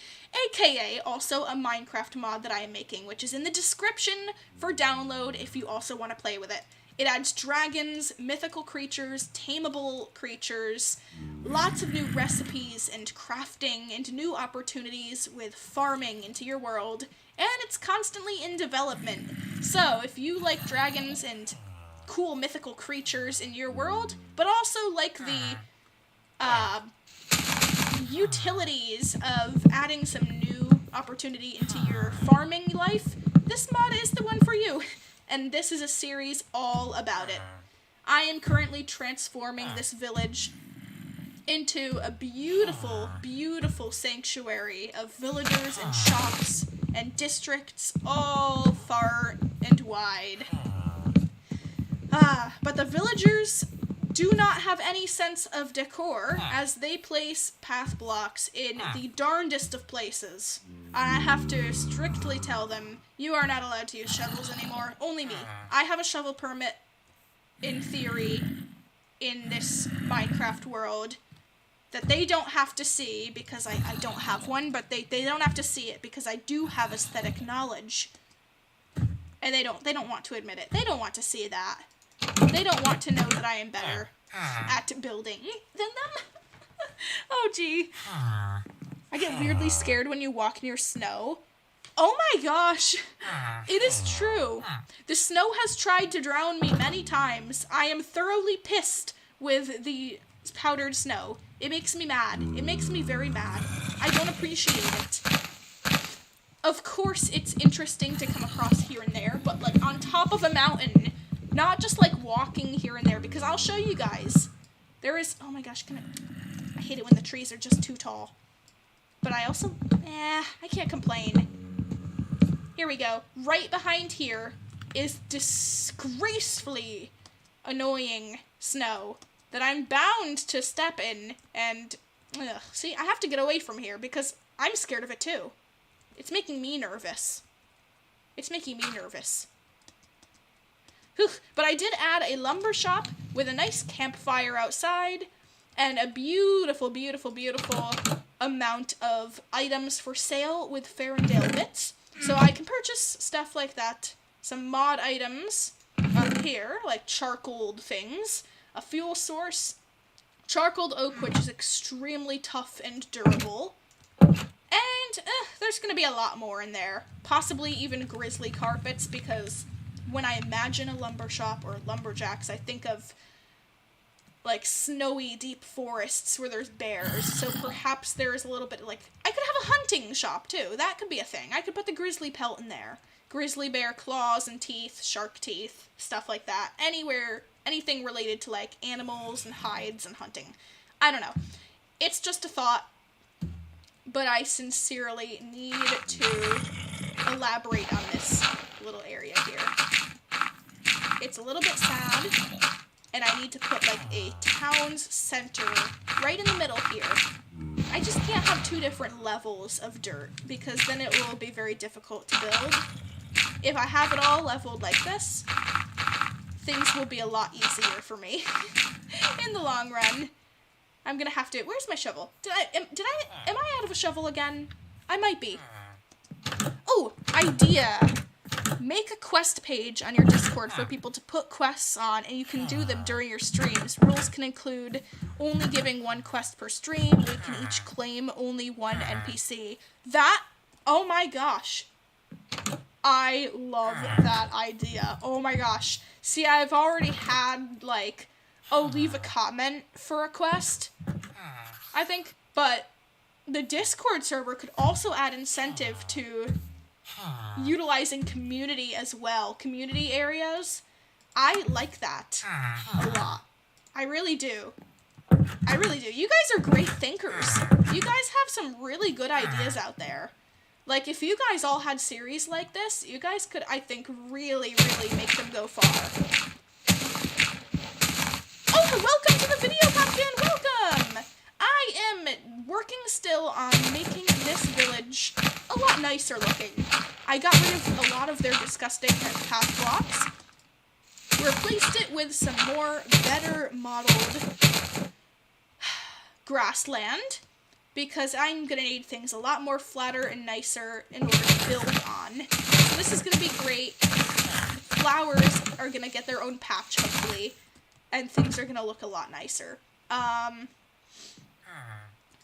aka also a Minecraft mod that I am making, which is in the description for download if you also want to play with it. It adds dragons, mythical creatures, tameable creatures, lots of new recipes and crafting and new opportunities with farming into your world, and it's constantly in development. So if you like dragons and cool mythical creatures in your world, but also like the utilities of adding some new opportunity into your farming life, this mod is the one for you. And this is a series all about it. I am currently transforming this village into a beautiful, beautiful sanctuary of villagers and shops and districts all far and wide. But the villagers do not have any sense of decor, as they place path blocks in the darndest of places. And I have to strictly tell them, you are not allowed to use shovels anymore. Only me. I have a shovel permit, in theory, in this Minecraft world, that they don't have to see, because I don't have one, but they don't have to see it, because I do have aesthetic knowledge. And they don't want to admit it. They don't want to see that. They don't want to know that I am better at building than them. Oh, gee. I get weirdly scared when you walk near snow. Oh my gosh. It is true. The snow has tried to drown me many times. I am thoroughly pissed with the powdered snow. It makes me mad. It makes me very mad. I don't appreciate it. Of course, it's interesting to come across here and there, but like on top of a mountain, not just like walking here and there, because I'll show you guys. There is, oh my gosh, I hate it when the trees are just too tall. But I also, I can't complain. Here we go. Right behind here is disgracefully annoying snow that I'm bound to step in, and, see, I have to get away from here because I'm scared of it too. It's making me nervous. It's making me nervous. Whew. But I did add a lumber shop with a nice campfire outside and a beautiful, beautiful, beautiful amount of items for sale with Farrendale bits. So I can purchase stuff like that. Some mod items up here, like charcoaled things, a fuel source, charcoaled oak, which is extremely tough and durable. And there's going to be a lot more in there. Possibly even grizzly carpets, because when I imagine a lumber shop or lumberjacks, I think of like snowy deep forests where there's bears. So perhaps there is a little bit like, I could have a hunting shop too. That could be a thing. I could put the grizzly pelt in there. Grizzly bear claws and teeth, shark teeth, stuff like that. Anywhere, anything related to like animals and hides and hunting. I don't know. It's just a thought. But I sincerely need to elaborate on this little area here. It's a little bit sad, and I need to put like a town's center right in the middle here. I just can't have two different levels of dirt, because then it will be very difficult to build. If I have it all leveled like this, things will be a lot easier for me in the long run. I'm gonna have to, where's my shovel? Am I out of a shovel again? I might be. Oh, idea. Make a quest page on your Discord for people to put quests on, and you can do them during your streams. Rules can include only giving one quest per stream. We can each claim only one NPC. That, oh my gosh. I love that idea. Oh my gosh. See, I've already had, like, oh, leave a comment for a quest, I think, but the Discord server could also add incentive to utilizing community as well, community areas. I like that a lot. I really do. I really do. You guys are great thinkers. You guys have some really good ideas out there. Like, if you guys all had series like this, you guys could, I think, really, really make them go far. Oh, welcome to the video, Pumpkin! Welcome! I am working still on making this village a lot nicer looking. I got rid of a lot of their disgusting path blocks, replaced it with some more better modeled grassland, because I'm gonna need things a lot more flatter and nicer in order to build on. So this is gonna be great. Flowers are gonna get their own patch, hopefully. And things are going to look a lot nicer. I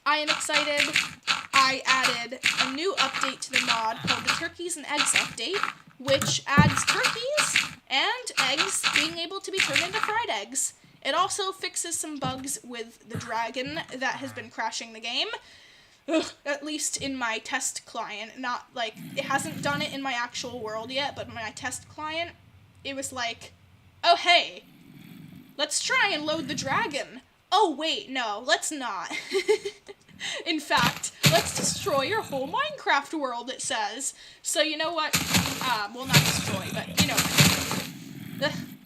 am excited. I added a new update to the mod called the Turkeys and Eggs update, which adds turkeys and eggs being able to be turned into fried eggs. It also fixes some bugs with the dragon that has been crashing the game. Ugh, at least in my test client. Not, like, it hasn't done it in my actual world yet, but in my test client, it was like, oh, hey, let's try and load the dragon. Oh, wait, no, let's not. In fact, let's destroy your whole Minecraft world, it says. So, you know what? Well, not destroy, but, you know.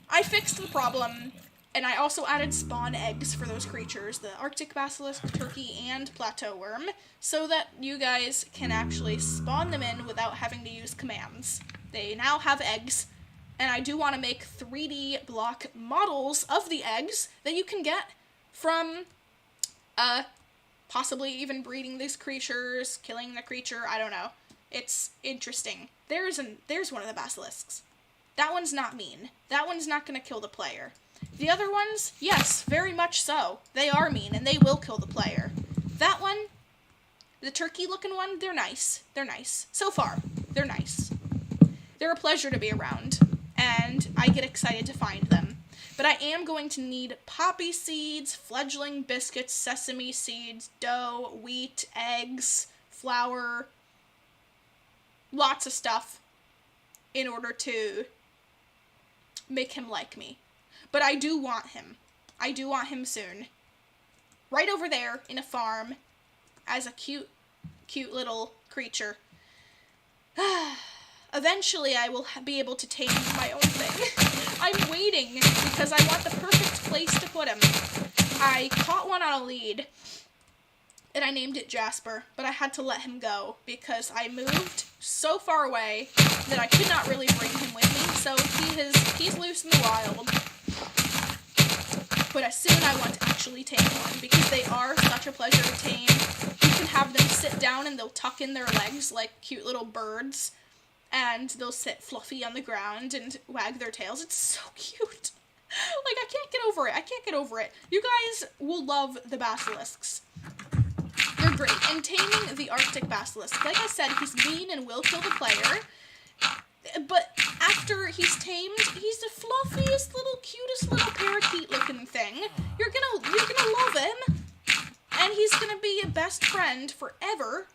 I fixed the problem. And I also added spawn eggs for those creatures, the Arctic basilisk, turkey, and plateau worm, so that you guys can actually spawn them in without having to use commands. They now have eggs, and I do want to make 3D block models of the eggs that you can get from, possibly even breeding these creatures, killing the creature, I don't know. It's interesting. There's one of the basilisks. That one's not mean. That one's not going to kill the player. The other ones, yes, very much so. They are mean, and they will kill the player. That one, the turkey-looking one, they're nice. They're nice. So far, they're nice. They're a pleasure to be around, and I get excited to find them. But I am going to need poppy seeds, fledgling biscuits, sesame seeds, dough, wheat, eggs, flour, lots of stuff in order to make him like me. But I do want him. I do want him soon. Right over there in a farm as a cute little creature. Eventually I will be able to tame my own thing. I'm waiting because I want the perfect place to put him. I caught one on a lead and I named it Jasper, but I had to let him go because I moved so far away that I could not really bring him with me, so he's loose in the wild. But as soon I want to actually tame one, because they are such a pleasure to tame. You can have them sit down and they'll tuck in their legs like cute little birds, and they'll sit fluffy on the ground and wag their tails. It's so cute. Like, I can't get over it. I can't get over it. You guys will love the basilisks. They're great. And taming the Arctic basilisk, like I said, he's mean and will kill the player. But after he's tamed, he's the fluffiest little, cutest little parakeet-looking thing. You're gonna love him, and he's gonna be your best friend forever.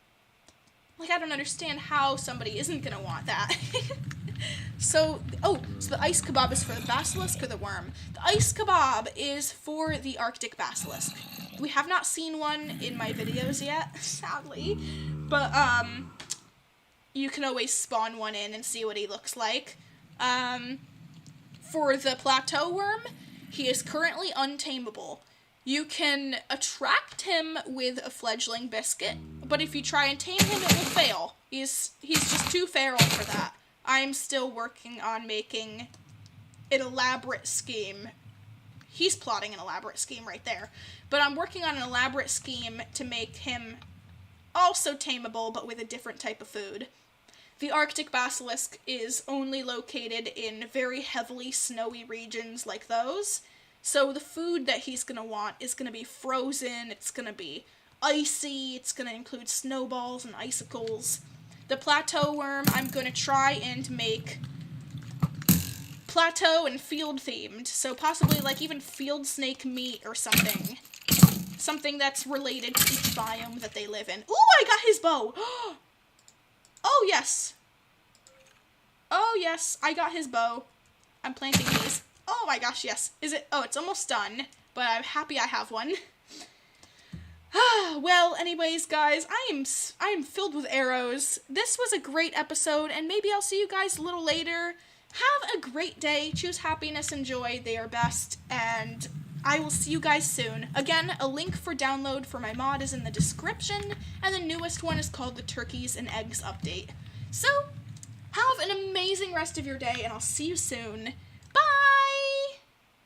Like, I don't understand how somebody isn't gonna want that. So the ice kebab is for the basilisk or the worm? The ice kebab is for the Arctic basilisk. We have not seen one in my videos yet, sadly, but you can always spawn one in and see what he looks like. For the plateau worm, he is currently untamable. You can attract him with a fledgling biscuit, but if you try and tame him, it will fail. He's just too feral for that. I'm still working on making an elaborate scheme. He's plotting an elaborate scheme right there. But I'm working on an elaborate scheme to make him also tameable, but with a different type of food. The Arctic basilisk is only located in very heavily snowy regions like those, so the food that he's going to want is going to be frozen, it's going to be icy, it's going to include snowballs and icicles. The plateau worm, I'm going to try and make plateau and field themed, so possibly like even field snake meat or something. Something that's related to each biome that they live in. Ooh, I got his bow! Oh, yes. Oh, yes, I got his bow. I'm planting these. Oh my gosh, yes. Is it? Oh, it's almost done, but I'm happy I have one. Well, anyways, guys, I am filled with arrows. This was a great episode, and maybe I'll see you guys a little later. Have a great day. Choose happiness and joy. They are best, and I will see you guys soon. Again, a link for download for my mod is in the description, and the newest one is called the Turkeys and Eggs Update. So, have an amazing rest of your day, and I'll see you soon.